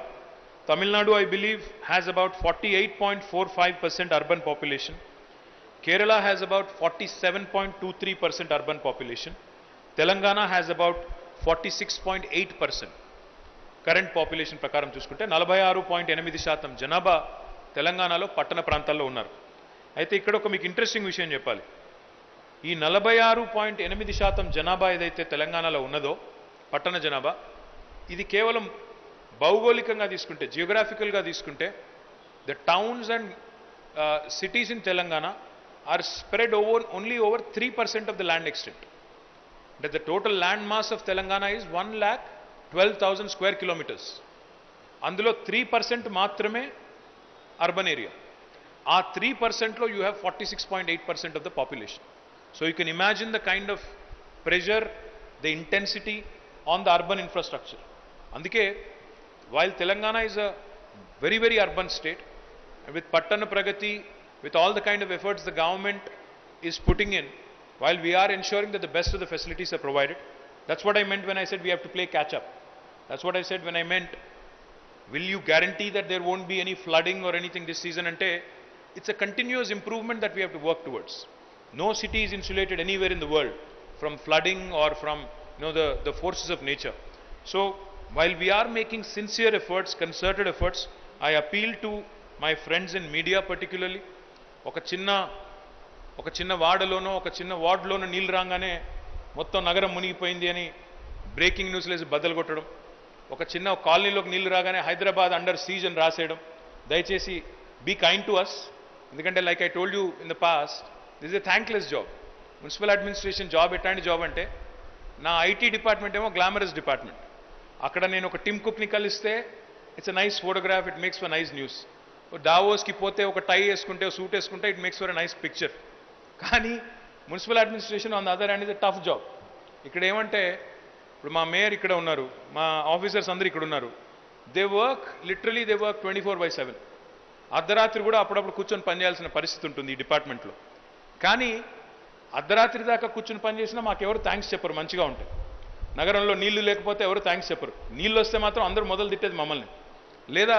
Tamil Nadu, I believe, has about 48.45% urban population. Kerala has about 47.23% urban population. Telangana has about 46.8%. Current population ప్రకారం చూసుకుంటే 46.8% జనాభా తెలంగాణలో పట్టణ ప్రాంతాల్లో ఉన్నారు. అయితే ఇక్కడ ఒక మీకు ఇంట్రెస్టింగ్ విషయం చెప్పాలి. ఈ 46.8% జనాభా ఏదైతే తెలంగాణలో ఉన్నదో పట్టణ జనాభా, ఇది కేవలం భౌగోళికంగా తీసుకుంటే, జియోగ్రాఫికల్గా తీసుకుంటే, the towns and cities in Telangana are spread only over 3% of the land extent. అంటే the total land mass of Telangana is 1,12,000 square kilometres. అందులో 3% మాత్రమే అర్బన్ ఏరియా. ఆ 3%లో you have 46.8% of the population. So you can imagine the kind of pressure, the intensity on the urban infrastructure. అందుకే while Telangana is a very, very urban state, and with Pattana Pragati, with all the kind of efforts the government is putting in, while we are ensuring that the best of the facilities are provided, that's what I meant when I said we have to play catch up. That's what I said when I meant, will you guarantee that there won't be any flooding or anything this season? Ante, it's a continuous improvement that we have to work towards. No city is insulated anywhere in the world from flooding or from the forces of nature. So while we are making sincere efforts, concerted efforts, I appeal to my friends in media particularly. ఒక చిన్న వార్డులోనో ఒక చిన్న వార్డులోనో నీళ్ళు రాగానే మొత్తం నగరం మునిగిపోయింది అని బ్రేకింగ్ న్యూస్ లేసి బద్దలు కొట్టడం, ఒక చిన్న కాలనీలోకి నీళ్లు రాగానే హైదరాబాద్ అండర్ సీజ్ అని రాసేయడం. దయచేసి బీ కైండ్ టు అస్. ఎందుకంటే like I told you in the past, this is a thankless job. Municipal administration job ఎట్లాంటి జాబ్ అంటే, నా ఐటీ డిపార్ట్మెంట్ ఏమో గ్లామరస్ డిపార్ట్మెంట్. అక్కడ నేను ఒక టిమ్ కుక్ని కలిస్తే it's a nice photograph, it makes for nice news. డావోస్కి పోతే ఒక టై వేసుకుంటే, సూట్ వేసుకుంటే it makes for a nice picture. కానీ municipal administration on the other hand is a tough job. ఇక్కడ ఏమంటే, ఇప్పుడు మా మేయర్ ఇక్కడ ఉన్నారు, మా ఆఫీసర్స్ అందరూ ఇక్కడ ఉన్నారు. They work 24/7. అర్ధరాత్రి కూడా అప్పుడప్పుడు కూర్చొని పనిచేయాల్సిన పరిస్థితి ఉంటుంది ఈ డిపార్ట్మెంట్లో. కానీ అర్ధరాత్రి దాకా కూర్చొని పనిచేసినా మాకెవరు థ్యాంక్స్ చెప్పరు. మంచిగా ఉంటాయి. నగరంలో నీళ్లు లేకపోతే ఎవరు థ్యాంక్స్ చెప్పరు. నీళ్ళు వస్తే మాత్రం అందరూ మొదలు తిట్టేది మమ్మల్ని. లేదా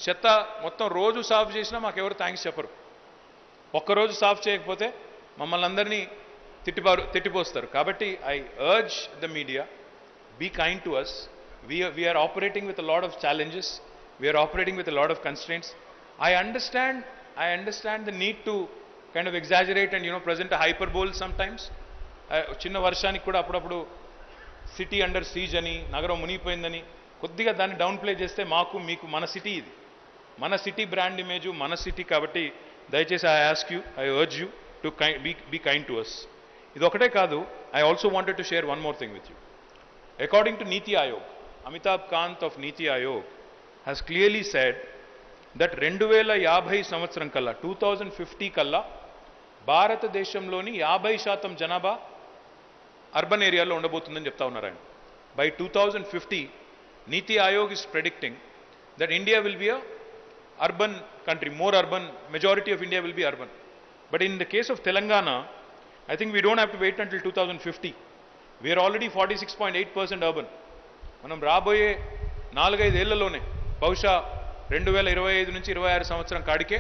చెత్త మొత్తం రోజు సాఫ్ చేసినా మాకెవరు థ్యాంక్స్ చెప్పరు. ఒక్కరోజు సాఫ్ చేయకపోతే మమ్మల్ని అందరినీ తిట్టిపోస్తారు. కాబట్టి I urge the media, be kind to us. We are operating with a lot of challenges. We are operating with a lot of constraints. I understand the need to kind of exaggerate and present a hyperbole sometimes. చిన్న వర్షానికి కూడా అప్పుడప్పుడు city under seize అని, నగరం మునిగిపోయిందని కొద్దిగా దాన్ని down play చేస్తే మాకు మీకు మన సిటీ ఇది, మన సిటీ బ్రాండ్ ఇమేజ్ మన సిటీ. కాబట్టి దయచేసి I urge you to be kind to us. ఇది ఒకటే కాదు, I also wanted to share one more thing with you. According to Niti Aayog, Amitabh Kant of Niti Aayog has clearly said that 2050 సంవత్సరం కల్లా 2050 కల్లా భారతదేశంలోని 50% జనాభా urban ఏరియాలో ఉండబోతుందని చెప్తా ఉన్నారు ఆయన. By 2050, Niti Aayog is predicting that India will be a urban country, more urban, majority of India will be urban. But in the case of Telangana, I think we don't have to wait until 2050. We are already 46.8% urban. మనం రాబోయే 4-5 ఏళ్లలోనే బహుశా 2025 నుంచి 26 సంవత్సరం కాడికే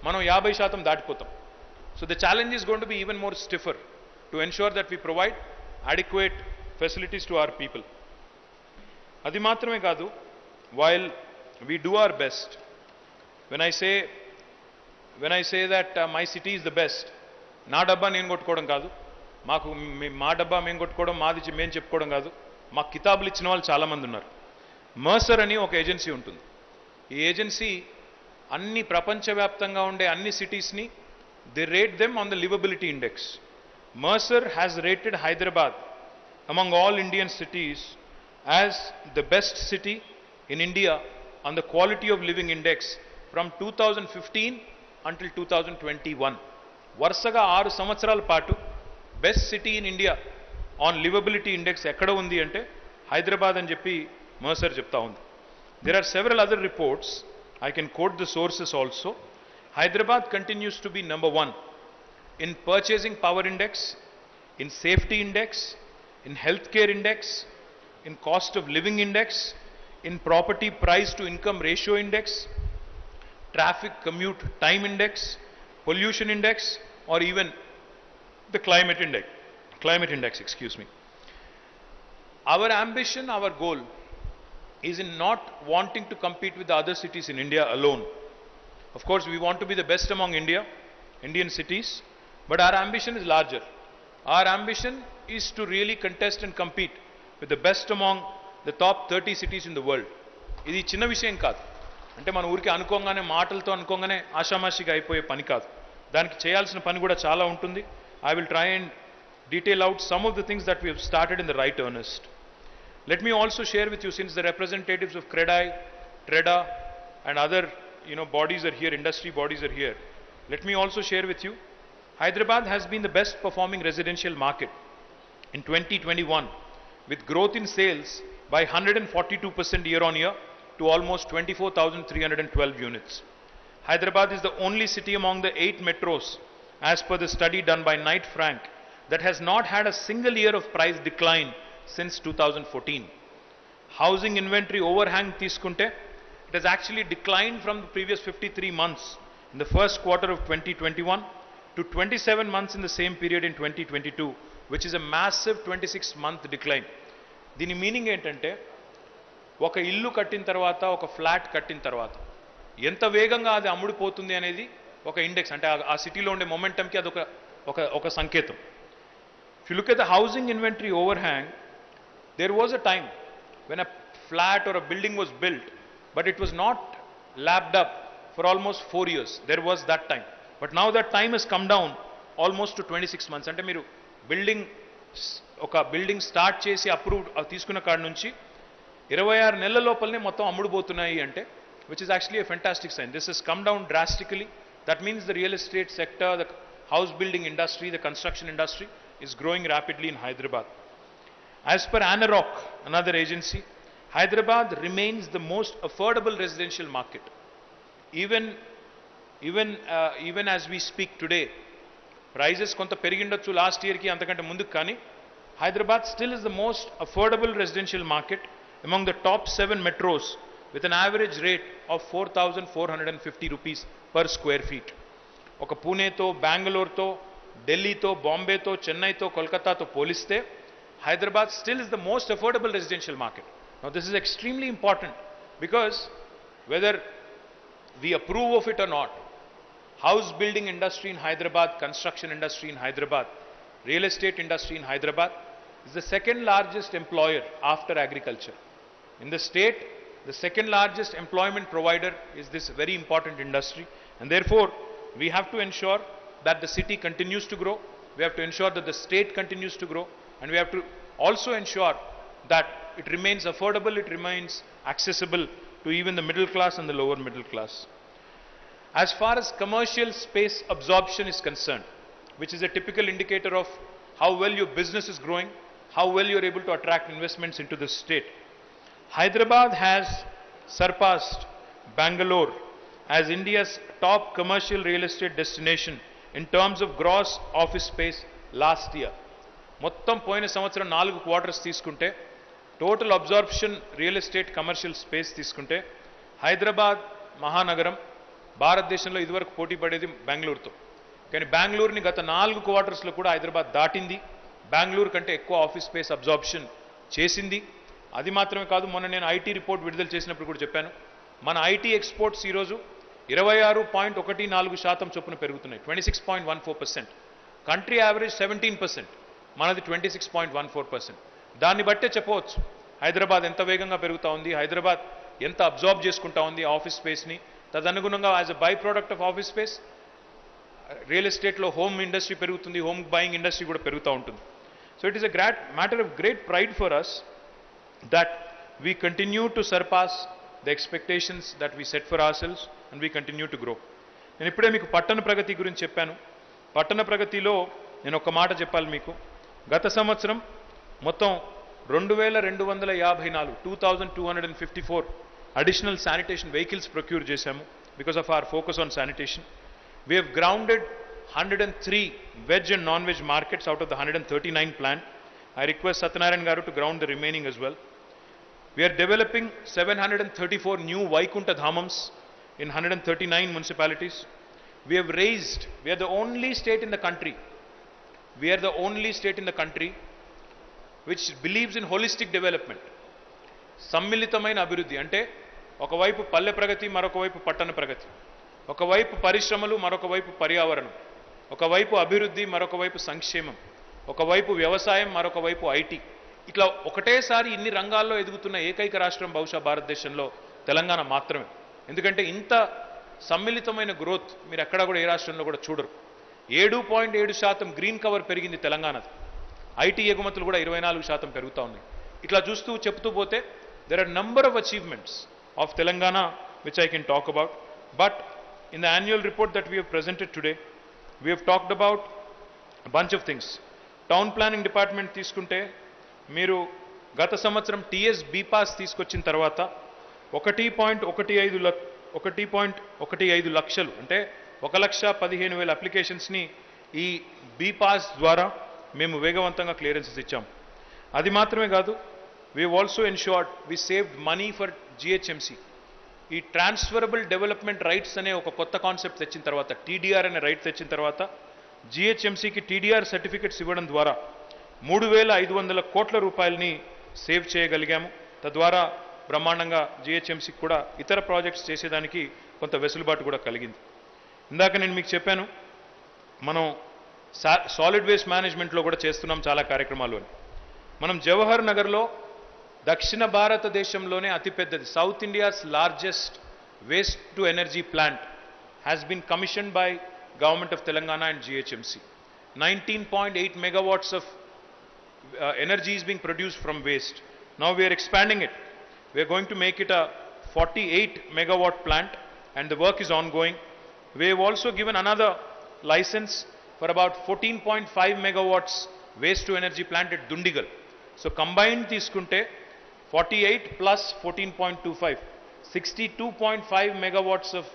మనం 50% దాటిపోతాం. So the challenge is going to be even more stiffer to ensure that we provide adequate facilities to our people. అది మాత్రమే కాదు, while we do our best, when I say that my city is the best, నా డబ్బా నేను కొట్టుకోవడం కాదు, మా డబ్బా మేము కొట్టుకోవడం, మాది మేము చెప్పుకోవడం కాదు. మాకు కితాబులు ఇచ్చిన వాళ్ళు చాలామంది ఉన్నారు. మర్సర్ అని ఒక ఏజెన్సీ ఉంటుంది. ఈ ఏజెన్సీ అన్ని ప్రపంచవ్యాప్తంగా ఉండే అన్ని సిటీస్ని they rate them on the liveability index. Mercer has rated Hyderabad among all Indian cities as the best city in India on the quality of living index from 2015 until 2021. వరుసగా 6 సంవత్సరాల పాటు best city in India on liveability index ఎక్కడ ఉంది అంటే హైదరాబాద్ అని చెప్పి Mercer చెప్తా ఉంది. There are several other reports. I can quote the sources also. Hyderabad continues to be number 1 in purchasing power index, in safety index, in healthcare index, in cost of living index, in property price to income ratio index, traffic commute time index, pollution index, or even the climate index, excuse me. Our ambition, our goal is in not wanting to compete with the other cities in India alone. Of course, we want to be the best among Indian cities, but our ambition is larger. Our ambition is to really contest and compete with the best among the top 30 cities in the world. ఇది చిన్న విషయం కాదు. అంటే మన ఊరికి అనుకోగానే, మాటలతో అనుకోగానే ఆషామాషిగా అయిపోయే పని కాదు. దానికి చేయాల్సిన పని కూడా చాలా ఉంటుంది. I will try and detail out some of the things that we have started in the right earnest. Let me also share with you, since the representatives of CREDAI, TREDA and other bodies are here, industry bodies are here, let me also share with you, Hyderabad has been the best performing residential market in 2021 with growth in sales by 142% year on year to almost 24,312 units. Hyderabad is the only city among the 8 metros as per the study done by Knight Frank that has not had a single year of price decline since 2014. Housing inventory overhang తీసుకుంటే it has actually declined from the previous 53 months in the first quarter of 2021 to 27 months in the same period in 2022, which is a massive 26-month decline. దీని meaning ఏంటంటే, ఒక ఇల్లు కట్టిన తర్వాత, ఒక flat కట్టిన తర్వాత ఎంత వేగంగా అది అమ్ముడుపోతుంది అనేది ఒక ఇండెక్స్. అంటే ఆ సిటీలో ఉండే మొమెంటంకి అది ఒక సంకేతం. If you look at the housing inventory overhang, there was a time when a flat or a building was built, but it was not lapped up for almost 4 years. There was that time. But now that time has come down almost to 26 months. అంటే మీరు ఒక building start చేసి approve తీసుకున్న కాడ నుంచి 26 నెలల లోపలనే మొత్తం అమ్ముడుపోతున్నాయి అంటే, which is actually a fantastic sign. This has come down drastically. That means the real estate sector, the house building industry, the construction industry is growing rapidly in Hyderabad. As per ANAROC, another agency, Hyderabad remains the most affordable residential market. Even as we speak today, prices కొంత పెరిగిండొచ్చు last ఇయర్కి అంతకంటే ముందుకు, కానీ Hyderabad still is the most affordable residential market among the top 7 metros with an average rate of 4,450 rupees per square feet. ఒక పూణేతో, బెంగళూరుతో, ఢిల్లీతో, బాంబేతో, చెన్నైతో, కోల్కతాతో పోలిస్తే Hyderabad still is the most affordable residential market. Now this is extremely important because whether we approve of it or not, house building industry in Hyderabad, construction industry in Hyderabad, real estate industry in Hyderabad is the second largest employer after agriculture. In the state, the second largest employment provider is this very important industry, and therefore we have to ensure that the city continues to grow, we have to ensure that the state continues to grow, and we have to also ensure that it remains affordable, it remains accessible to even the middle class and the lower middle class. As far as commercial space absorption is concerned, which is a typical indicator of how well your business is growing, how well you are able to attract investments into the state, Hyderabad has surpassed Bangalore as India's top commercial real estate destination in terms of gross office space last year. మొత్తం పోయిన సంవత్సరం 4 quarters తీసుకుంటే, total absorption real estate commercial space తీసుకుంటే, హైదరాబాద్ మహానగరం భారతదేశంలో ఇదివరకు పోటీ పడేది బెంగళూరుతో. కానీ బెంగళూరుని గత 4 క్వార్టర్స్లో కూడా హైదరాబాద్ దాటింది. బెంగళూరు కంటే ఎక్కువ ఆఫీస్ స్పేస్ అబ్జార్ప్షన్ చేసింది. అది మాత్రమే కాదు, మొన్న నేను ఐటీ రిపోర్ట్ విడుదల చేసినప్పుడు కూడా చెప్పాను, మన ఐటీ ఎక్స్పోర్ట్స్ ఈరోజు 26.14% చొప్పున పెరుగుతున్నాయి, 26.14%. కంట్రీ యావరేజ్ 17%, మనది 26.14%. దాన్ని బట్టే చెప్పవచ్చు హైదరాబాద్ ఎంత వేగంగా పెరుగుతూ ఉంది, హైదరాబాద్ ఎంత అబ్జార్బ్ చేసుకుంటా ఉంది ఆఫీస్ స్పేస్ని. తదనుగుణంగా as a by product of office space real ఎస్టేట్లో హోమ్ ఇండస్ట్రీ పెరుగుతుంది, హోమ్ బయింగ్ ఇండస్ట్రీ కూడా పెరుగుతూ ఉంటుంది. So it is a matter of great pride for us that we continue to surpass the expectations that we set for ourselves and we continue to grow. నేను ఇప్పుడే మీకు పట్టణ ప్రగతి గురించి చెప్పాను. పట్టణ ప్రగతిలో నేను ఒక మాట చెప్పాలి మీకు. గత సంవత్సరం మొత్తం 2254 అడిషనల్ శానిటేషన్ వెహికల్స్ ప్రొక్యూర్ చేశాము because of our focus on sanitation. We have grounded 103 veg and non-veg markets out of the 139 planned. I request Satyanarayan Garu to ground the remaining as well. We are developing 734 new Vaikunta Dhamams in 139 municipalities. We are the only state in the country. We are the only state in the country which believes in holistic development. సమ్మిళితమైన అభివృద్ధి అంటే ఒకవైపు పల్లె ప్రగతి, మరొక వైపు పట్టణ ప్రగతి, ఒకవైపు పరిశ్రమలు, మరొక వైపు పర్యావరణం, ఒకవైపు అభివృద్ధి, మరొక వైపు సంక్షేమం, ఒకవైపు వ్యవసాయం, మరొక వైపు ఐటీ. ఇట్లా ఒకటేసారి ఇన్ని రంగాల్లో ఎదుగుతున్న ఏకైక రాష్ట్రం బహుశా భారతదేశంలో తెలంగాణ మాత్రమే. ఎందుకంటే ఇంత సమ్మిళితమైన గ్రోత్ మీరు ఎక్కడా కూడా ఏ రాష్ట్రంలో కూడా చూడరు. 7.7% గ్రీన్ కవర్ పెరిగింది తెలంగాణది. ఐటీ ఎగుమతులు కూడా 24% పెరుగుతూ ఉన్నాయి. ఇట్లా చూస్తూ చెప్తూ పోతే there are number of achievements of Telangana which I can talk about. But in the annual report that we have presented today, we have talked about a bunch of things. Town planning department తీసుకుంటే మీరు గత సంవత్సరం TS bPASS తీసుకొచ్చిన తర్వాత 1.15 లక్షలు అంటే 1,15,000 అప్లికేషన్స్ని ఈ బీపాస్ ద్వారా మేము వేగవంతంగా క్లియరెన్సెస్ ఇచ్చాం. అది మాత్రమే కాదు, we also ensured we saved money for GHMC. ఈ ట్రాన్స్ఫరబుల్ డెవలప్మెంట్ రైట్స్ అనే ఒక కొత్త కాన్సెప్ట్ తెచ్చిన తర్వాత, టీడీఆర్ అనే రైట్ తెచ్చిన తర్వాత జిహెచ్ఎంసీకి టీడీఆర్ సర్టిఫికెట్స్ ఇవ్వడం ద్వారా 3,500 కోట్ల రూపాయలని సేవ్ చేయగలిగాము. తద్వారా బ్రహ్మాండంగా జిహెచ్ఎంసీకి కూడా ఇతర ప్రాజెక్ట్స్ చేసేదానికి కొంత వెసులుబాటు కూడా కలిగింది. ఇందాక నేను మీకు చెప్పాను మనం సాలిడ్ వేస్ట్ మేనేజ్మెంట్లో కూడా చేస్తున్నాం చాలా కార్యక్రమాలు అని. మనం జవహర్ నగర్లో దక్షిణ భారతదేశంలోనే అతిపెద్దది, south India's largest waste to energy plant has been commissioned by Government of Telangana and GHMC. 19.8 megawatts of energy is being produced from waste. Now we are expanding it. We are going to make it a 48 megawatt plant and the work is ongoing. We have also given another license for about 14.5 megawatts waste to energy plant at Dundigal. So combined తీసుకుంటే 48 plus 14.25, 62.5 megawatts of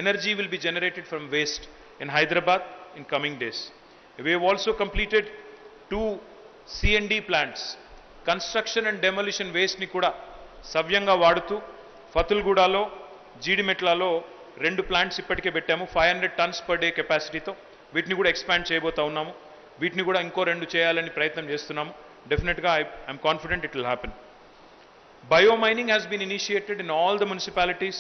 energy will be generated from waste in Hyderabad in coming days. We have also completed 2 C&D plants. Construction and demolition waste ni kuda savyanga vadutu Fatulgudalo, Jeedimetlalo 2 plants ippatike pettamu 500 tons per day capacity tho. Vitni kuda expand cheyabotha unnamu. Vitni kuda inko 2 cheyalani prayatnam chestunnam. Definitely I am confident it will happen. Biomining has been initiated in all the municipalities.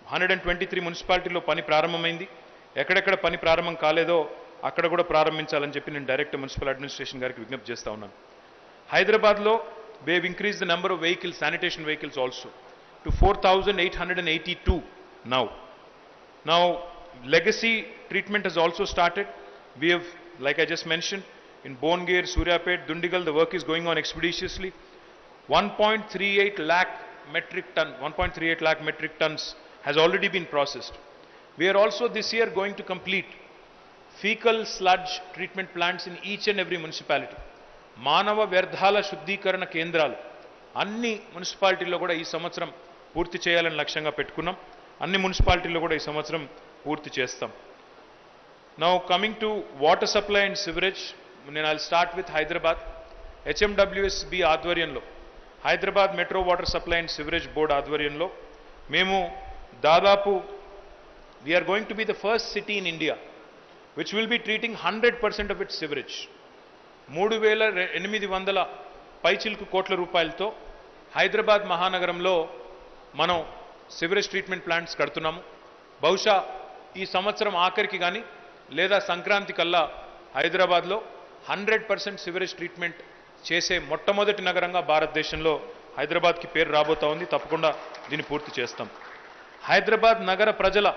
123 municipalities lo pani ప్రారంభమైంది. ఎక్కడెక్కడ పని ప్రారంభం కాలేదో అక్కడ కూడా ప్రారంభించాలని చెప్పి నేను direct municipal administration గారికి విజ్ఞప్తి చేస్తా ఉన్నాను. హైదరాబాద్లో we have increased the number of vehicles, sanitation vehicles also to 4,882 now. Now legacy treatment has also started. We have, like I just mentioned, in Bongir, Suryapet, Dundigal, the work is going on expeditiously. 1.38 lakh metric tons has already been processed. We are also this year going to complete fecal sludge treatment plants in each and every municipality. మానవ వ్యర్థాల శుద్ధీకరణ కేంద్రాలు అన్ని మున్సిపాలిటీల్లో కూడా ఈ సంవత్సరం పూర్తి చేయాలని లక్ష్యంగా పెట్టుకున్నాం. అన్ని మున్సిపాలిటీల్లో కూడా ఈ సంవత్సరం పూర్తి చేస్తాం. Now coming to water supply and sewerage, నేను I'll start with Hyderabad. HMWSB ఆధ్వర్యంలో, Hyderabad metro water supply and sewerage board ఆధ్వర్యంలో మేము దాదాపు we are going to be the first city in India which will be treating 100% of its sewerage. 3,800 పైచిలుకు కోట్ల రూపాయలతో హైదరాబాద్ మహానగరంలో మనం సివరేజ్ ట్రీట్మెంట్ ప్లాంట్స్ కడుతున్నాము. బహుశా ఈ సంవత్సరం ఆఖరికి కానీ లేదా సంక్రాంతి కల్లా హైదరాబాద్లో 100% సివరేజ్ ట్రీట్మెంట్ చేసే మొట్టమొదటి నగరంగా భారతదేశంలో హైదరాబాద్కి పేరు రాబోతా ఉంది. తప్పకుండా దీన్ని పూర్తి చేస్తాం. హైదరాబాద్ నగర ప్రజల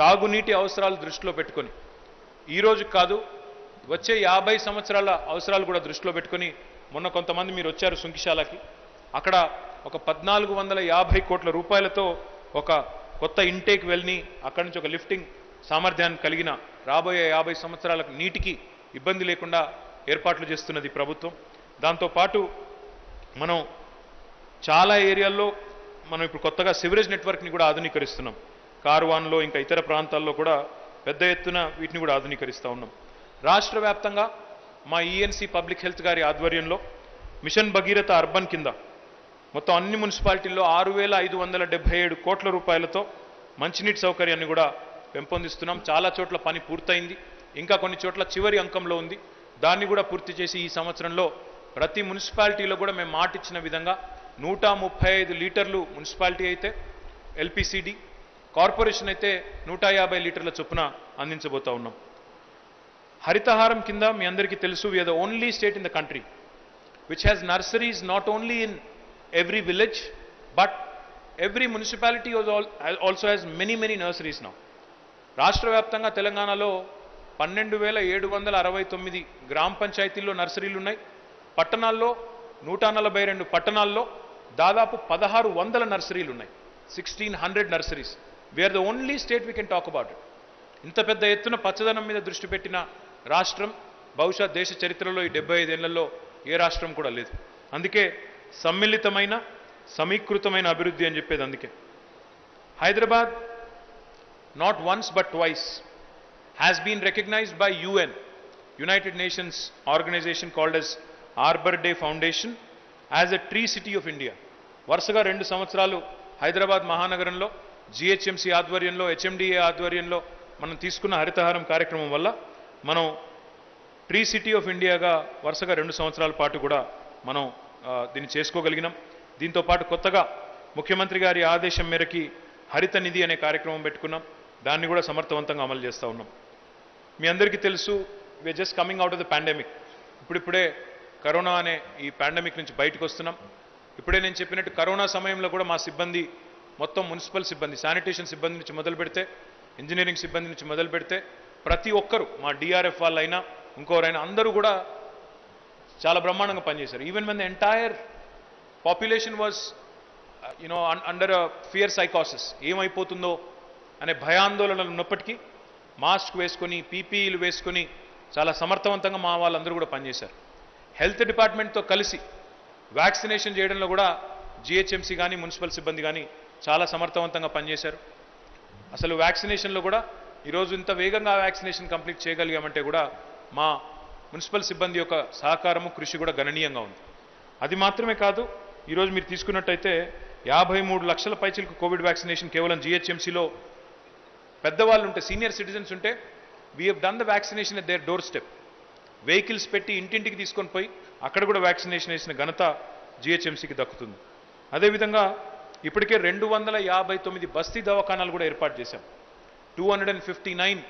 తాగునీటి అవసరాలు దృష్టిలో పెట్టుకొని ఈరోజు కాదు వచ్చే 50 సంవత్సరాల అవసరాలు కూడా దృష్టిలో పెట్టుకొని మొన్న కొంతమంది మీరు వచ్చారు సుంకిశాలకి. అక్కడ ఒక 1450 కోట్ల రూపాయలతో ఒక కొత్త ఇంటేక్ వెల్ని అక్కడి నుంచి ఒక లిఫ్టింగ్ సామర్థ్యాన్ని కలిగిన రాబోయే 50 సంవత్సరాలకు నీటికి ఇబ్బంది లేకుండా ఏర్పాట్లు చేస్తున్నది ప్రభుత్వం. దాంతోపాటు మనం చాలా ఏరియాల్లో మనం ఇప్పుడు కొత్తగా సివరేజ్ నెట్వర్క్ని కూడా ఆధునీకరిస్తున్నాం. కార్వాన్లో ఇంకా ఇతర ప్రాంతాల్లో కూడా పెద్ద ఎత్తున వీటిని కూడా ఆధునీకరిస్తూ ఉన్నాం. రాష్ట్ర వ్యాప్తంగా మా ఈఎన్సీ పబ్లిక్ హెల్త్ గారి ఆధ్వర్యంలో మిషన్ భగీరథ అర్బన్ కింద మొత్తం అన్ని మున్సిపాలిటీల్లో 6,577 కోట్ల రూపాయలతో మంచినీటి సౌకర్యాన్ని కూడా పెంపొందిస్తున్నాం. చాలా చోట్ల పని పూర్తయింది, ఇంకా కొన్ని చోట్ల చివరి అంకంలో ఉంది. దాన్ని కూడా పూర్తి చేసి ఈ సంవత్సరంలో ప్రతి మున్సిపాలిటీలో కూడా మేము మాట ఇచ్చిన విధంగా 135 లీటర్లు మున్సిపాలిటీ అయితే ఎల్పిసిడి, కార్పొరేషన్ అయితే 150 లీటర్ల చొప్పున అందించబోతా ఉన్నాం. హరితహారం కింద మీ అందరికీ తెలుసు, we are the only state in the country which has nurseries not only in every village but every municipality also has many nurseries now. రాష్ట్ర వ్యాప్తంగా తెలంగాణలో 12,769 గ్రామ పంచాయతీల్లో నర్సరీలు ఉన్నాయి. పట్టణాల్లో 142 పట్టణాల్లో దాదాపు 1600 నర్సరీలు ఉన్నాయి. 1600 nurseries. We're the only state we can talk about it. ఇంత పెద్ద ఎత్తున పచ్చదనం మీద దృష్టి పెట్టిన రాష్ట్రం బహుశా దేశ చరిత్రలో ఈ 75 ఏళ్లలో ఏ రాష్ట్రం కూడా లేదు. అందుకే సమ్మిళితమైన సమీకృతమైన అభివృద్ధి అని చెప్పేది. అందుకే Hyderabad not once but twice has been recognized by UN, United Nations organization called as Arbor Day Foundation, as a tree city of India. వరుసగా 2 సంవత్సరాలు హైదరాబాద్ మహానగరంలో జిహెచ్ఎంసీ ఆధ్వర్యంలో హెచ్ఎండిఏ ఆధ్వర్యంలో మనం తీసుకున్న హరితహారం కార్యక్రమం వల్ల మనం ట్రీ సిటీ ఆఫ్ ఇండియాగా వరుసగా 2 సంవత్సరాల పాటు కూడా మనం దీన్ని చేసుకోగలిగినాం. దీంతో పాటు కొత్తగా ముఖ్యమంత్రి గారి ఆదేశం మేరకి హరిత నిధి అనే కార్యక్రమం పెట్టుకున్నాం. దాన్ని కూడా సమర్థవంతంగా అమలు చేస్తూ ఉన్నాం. మీ అందరికీ తెలుసు, we're just coming out of the pandemic. ఇప్పుడిప్పుడే కరోనా అనే ఈ పాండమిక్ నుంచి బయటకు వస్తున్నాం. ఇప్పుడే నేను చెప్పినట్టు కరోనా సమయంలో కూడా మా సిబ్బంది మొత్తం మున్సిపల్ సిబ్బంది, శానిటేషన్ సిబ్బంది నుంచి మొదలు పెడితే, ఇంజనీరింగ్ సిబ్బంది నుంచి మొదలు పెడితే ప్రతి ఒక్కరు, మా డిఆర్ఎఫ్ వాళ్ళైనా ఇంకోరైనా అందరూ కూడా చాలా బ్రహ్మాండంగా పనిచేశారు. Even when the entire population was under fear సైకాసిస్, ఏమైపోతుందో అనే భయాందోళనలు ఉన్నప్పటికీ మాస్క్ వేసుకొని పీపీఈలు వేసుకొని చాలా సమర్థవంతంగా మా వాళ్ళందరూ కూడా పనిచేశారు. హెల్త్ డిపార్ట్మెంట్తో కలిసి వ్యాక్సినేషన్ చేయడంలో కూడా జిహెచ్ఎంసీ కానీ మున్సిపల్ సిబ్బంది కానీ చాలా సమర్థవంతంగా పనిచేశారు. అసలు వ్యాక్సినేషన్లో కూడా ఈరోజు ఇంత వేగంగా వ్యాక్సినేషన్ కంప్లీట్ చేయగలిగామంటే కూడా మా మున్సిపల్ సిబ్బంది యొక్క సహకారము, కృషి కూడా గణనీయంగా ఉంది. అది మాత్రమే కాదు, ఈరోజు మీరు తీసుకున్నట్టయితే 53 లక్షల పైచిలకు కోవిడ్ వ్యాక్సినేషన్ కేవలం జిహెచ్ఎంసీలో పెద్దవాళ్ళు ఉంటే, సీనియర్ సిటిజన్స్ ఉంటే we have done the vaccination at their doorstep. Vehicles పెట్టి ఇంటింటికి తీసుకొని పోయి అక్కడ కూడా వ్యాక్సినేషన్ వేసిన ఘనత జిహెచ్ఎంసీకి దక్కుతుంది. అదేవిధంగా ఇప్పటికే 259 బస్తీ దవాఖానాలు కూడా ఏర్పాటు చేశాం. 259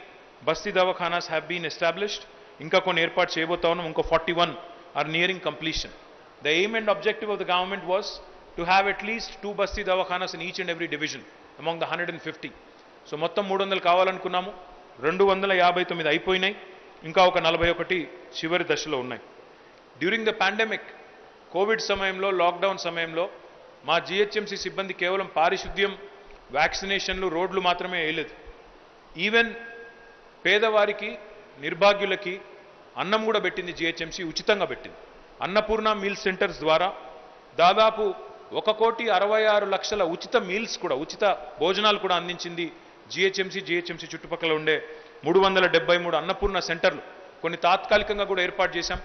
బస్తీ దవాఖానాస్ హ్యావ్ బీన్ ఎస్టాబ్లిష్డ్. ఇంకా కొన్ని ఏర్పాటు చేయబోతా ఉన్నాం. ఇంకో 41 are nearing completion. The aim and objective of the government was to have at least 2 Basti Dawakhanas in each and every division among the 150. So మొత్తం 300 కావాలనుకున్నాము. 259 అయిపోయినాయి. ఇంకా ఒక 41 చివరి దశలో ఉన్నాయి. డ్యూరింగ్ ద పాండమిక్, కోవిడ్ సమయంలో, లాక్డౌన్ సమయంలో మా జిహెచ్ఎంసీ సిబ్బంది కేవలం పారిశుద్ధ్యం, వ్యాక్సినేషన్లు, రోడ్లు మాత్రమే వేయలేదు. ఈవెన్ పేదవారికి, నిర్భాగ్యులకి అన్నం కూడా పెట్టింది జిహెచ్ఎంసీ, ఉచితంగా పెట్టింది. అన్నపూర్ణ మీల్ సెంటర్స్ ద్వారా దాదాపు 1,66,00,000 ఉచిత మీల్స్ కూడా, ఉచిత భోజనాలు కూడా అందించింది జిహెచ్ఎంసీ చుట్టుపక్కల ఉండే 373 అన్నపూర్ణ సెంటర్లు. కొన్ని తాత్కాలికంగా కూడా ఏర్పాటు చేశాం,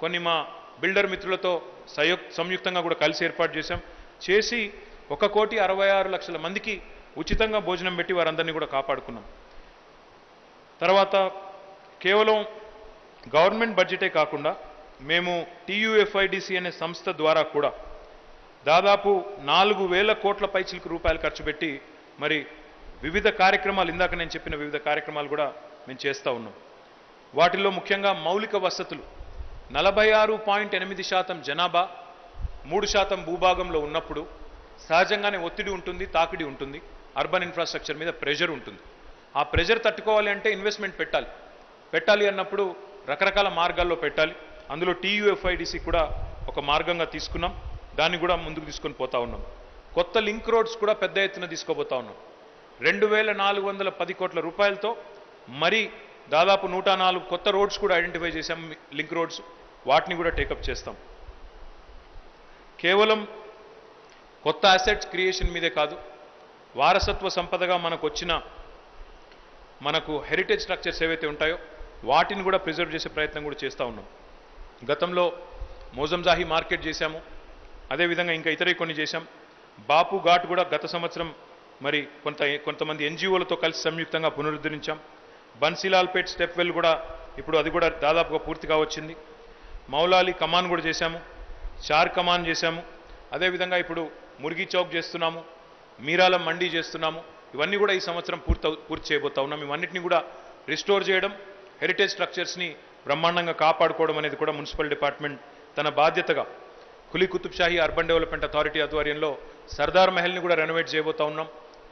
కొన్ని మా బిల్డర్ మిత్రులతో సంయుక్తంగా కూడా కలిసి ఏర్పాటు చేశాం. చేసి 1,66,00,000 మందికి ఉచితంగా భోజనం పెట్టి వారందరినీ కూడా కాపాడుకున్నాం. తర్వాత కేవలం గవర్నమెంట్ బడ్జెటే కాకుండా మేము TUFIDC అనే సంస్థ ద్వారా కూడా దాదాపు 4,000 కోట్ల పైచిలకు రూపాయలు ఖర్చు పెట్టి మరి వివిధ కార్యక్రమాలు, ఇందాక నేను చెప్పిన వివిధ కార్యక్రమాలు కూడా మేము చేస్తూ ఉన్నాం. వాటిల్లో ముఖ్యంగా మౌలిక వసతులు 46.8% జనాభా 3% భూభాగంలో ఉన్నప్పుడు సహజంగానే ఒత్తిడి ఉంటుంది, తాకిడి ఉంటుంది, అర్బన్ ఇన్ఫ్రాస్ట్రక్చర్ మీద ప్రెషర్ ఉంటుంది. ఆ ప్రెషర్ తట్టుకోవాలి అంటే ఇన్వెస్ట్మెంట్ పెట్టాలి అన్నప్పుడు రకరకాల మార్గాల్లో పెట్టాలి. అందులో TUFIDC కూడా ఒక మార్గంగా తీసుకున్నాం. దాన్ని కూడా ముందుకు తీసుకొని పోతా ఉన్నాం. కొత్త లింక్ రోడ్స్ కూడా పెద్ద ఎత్తున తీసుకోబోతా ఉన్నాం. 2,410 కోట్ల రూపాయలతో మరి దాదాపు 104 కొత్త రోడ్స్ కూడా ఐడెంటిఫై చేశాం, లింక్ రోడ్స్. వాటిని కూడా టేకప్ చేస్తాం. కేవలం కొత్త అసెట్స్ క్రియేషన్ మీదే కాదు, వారసత్వ సంపదగా మనకు హెరిటేజ్ స్ట్రక్చర్స్ ఏవైతే ఉంటాయో వాటిని కూడా ప్రిజర్వ్ చేసే ప్రయత్నం కూడా చేస్తూ ఉన్నాం. గతంలో మోజంజాహి మార్కెట్ చేశాము, అదేవిధంగా ఇంకా ఇతర కొన్ని చేశాం. బాపు ఘాట్ కూడా గత సంవత్సరం మరి కొంతమంది NGOలతో కలిసి సంయుక్తంగా పునరుద్ధరించాం. బన్సీలాల్పేట్ స్టెప్ వెల్ కూడా ఇప్పుడు అది కూడా దాదాపుగా పూర్తిగా వచ్చింది. మౌలాలి కమాన్ కూడా చేశాము, చార్ కమాన్ చేశాము. అదేవిధంగా ఇప్పుడు మురిగి చౌక్ చేస్తున్నాము, మీరాలం మండీ చేస్తున్నాము. ఇవన్నీ కూడా ఈ సంవత్సరం పూర్తి చేయబోతా ఉన్నాం. ఇవన్నిటిని కూడా రిస్టోర్ చేయడం, హెరిటేజ్ స్ట్రక్చర్స్ని బ్రహ్మాండంగా కాపాడుకోవడం అనేది కూడా మున్సిపల్ డిపార్ట్మెంట్ తన బాధ్యతగా Quli Qutb Shahi urban development authority ఆధ్వర్యంలో సర్దార్ మహల్ని కూడా రెనోవేట్ చేయబోతా ఉన్నాం.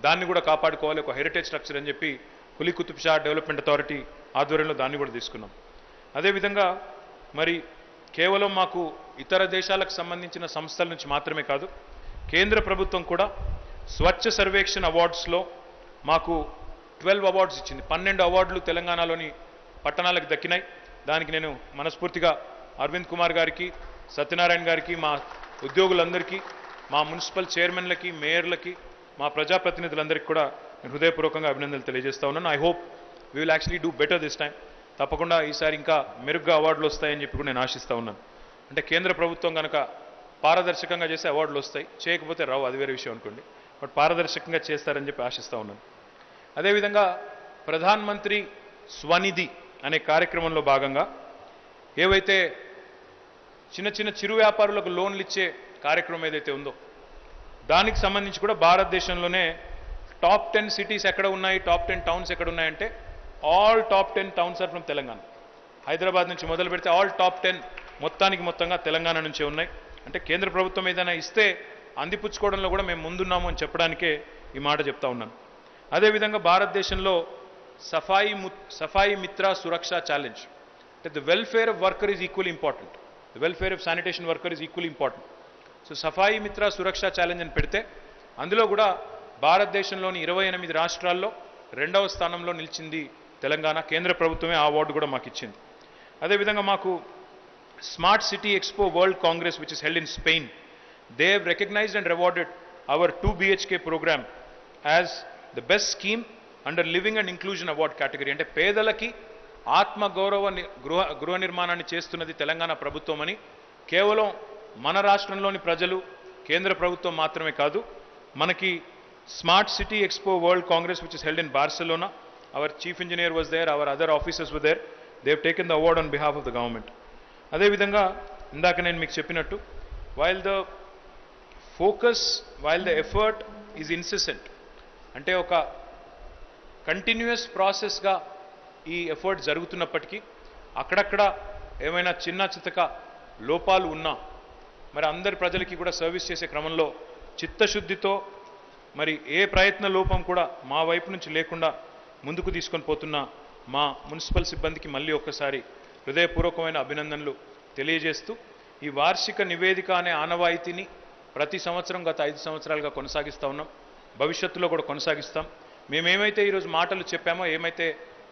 దాన్ని కూడా కాపాడుకోవాలి, ఒక హెరిటేజ్ స్ట్రక్చర్ అని చెప్పి కులీ కుతుబ్షా డెవలప్మెంట్ అథారిటీ ఆధ్వర్యంలో దాన్ని కూడా తీసుకున్నాం. అదేవిధంగా మరి కేవలం మాకు ఇతర దేశాలకు సంబంధించిన సంస్థల నుంచి మాత్రమే కాదు, కేంద్ర ప్రభుత్వం కూడా స్వచ్ఛ సర్వేక్షణ్ అవార్డ్స్లో మాకు 12 అవార్డ్స్ ఇచ్చింది. 12 అవార్డులు తెలంగాణలోని పట్టణాలకు దక్కినాయి. దానికి నేను మనస్ఫూర్తిగా అరవింద్ కుమార్ గారికి, సత్యనారాయణ గారికి, మా ఉద్యోగులందరికీ, మా మున్సిపల్ చైర్మన్లకి, మేయర్లకి, మా ప్రజాప్రతినిధులందరికీ కూడా నేను హృదయపూర్వకంగా అభినందనలు తెలియజేస్తా ఉన్నాను. I hope we will actually do better this time. తప్పకుండా ఈసారి ఇంకా మెరుగ్గా అవార్డులు వస్తాయని చెప్పి కూడా నేను ఆశిస్తూ ఉన్నాను. అంటే కేంద్ర ప్రభుత్వం కనుక పారదర్శకంగా చేస్తే అవార్డులు వస్తాయి, చేయకపోతే రావు, అది వేరే విషయం అనుకోండి. బట్ పారదర్శకంగా చేస్తారని చెప్పి ఆశిస్తూ ఉన్నాను. అదేవిధంగా ప్రధాన్ మంత్రి స్వనిధి అనే కార్యక్రమంలో భాగంగా ఏవైతే చిన్న చిరు వ్యాపారులకు లోన్లు ఇచ్చే కార్యక్రమం ఏదైతే ఉందో దానికి సంబంధించి కూడా భారతదేశంలోనే టాప్ 10 సిటీస్ ఎక్కడ ఉన్నాయి, టాప్ 10 టౌన్స్ ఎక్కడ ఉన్నాయంటే all top 10 towns or from Telangana. Hyderabad నుంచి మొదలు పెడితే ఆల్ టాప్ 10 మొత్తంగా తెలంగాణ నుంచే ఉన్నాయి. అంటే కేంద్ర ప్రభుత్వం ఏదైనా ఇస్తే అందిపుచ్చుకోవడంలో కూడా మేము ముందున్నాము అని చెప్పడానికే ఈ మాట చెప్తా ఉన్నాను. అదేవిధంగా భారతదేశంలో సఫాయి మిత్ర సురక్ష ఛాలెంజ్, అంటే the welfare of worker is equally important, the welfare of sanitation worker is equally important. So Safai Mitra Suraksha challenge అని పెడితే అందులో కూడా భారతదేశంలోని 28 రాష్ట్రాల్లో 2వ స్థానంలో నిలిచింది తెలంగాణ. కేంద్ర ప్రభుత్వమే ఆ అవార్డు కూడా మాకు ఇచ్చింది. అదేవిధంగా మాకు smart city expo world congress which is held in Spain, they have recognised and rewarded our 2 BHK programme as the best scheme under living and inclusion award category. అంటే పేదలకి ఆత్మగౌరవ గృహ నిర్మాణాన్ని చేస్తున్నది తెలంగాణ ప్రభుత్వం అని కేవలం మన రాష్ట్రంలోని ప్రజలు, కేంద్ర ప్రభుత్వం మాత్రమే కాదు, మనకి smart city expo world congress which is held in Barcelona, our chief engineer was there, our other officers were there, they have taken the award on behalf of the government. అదేవిధంగా ఇందాక నేను మీకు చెప్పినట్టు while the effort is incessant, అంటే ఒక continuous ప్రాసెస్గా ఈ effort జరుగుతున్నప్పటికీ అక్కడక్కడ ఏమైనా చిన్న చితక లోపాలు ఉన్నా మరి అందరి ప్రజలకి కూడా సర్వీస్ చేసే క్రమంలో చిత్తశుద్ధితో మరి ఏ ప్రయత్న లోపం కూడా మా వైపు నుంచి లేకుండా ముందుకు తీసుకొని పోతున్న మా మున్సిపల్ సిబ్బందికి మళ్ళీ ఒక్కసారి హృదయపూర్వకమైన అభినందనలు తెలియజేస్తూ ఈ వార్షిక నివేదిక అనే ఆనవాయితీని ప్రతి సంవత్సరం గత 5 సంవత్సరాలుగా కొనసాగిస్తూ ఉన్నాం, భవిష్యత్తులో కూడా కొనసాగిస్తాం. మేమేమైతే ఈరోజు మాటలు చెప్పామో, ఏమైతే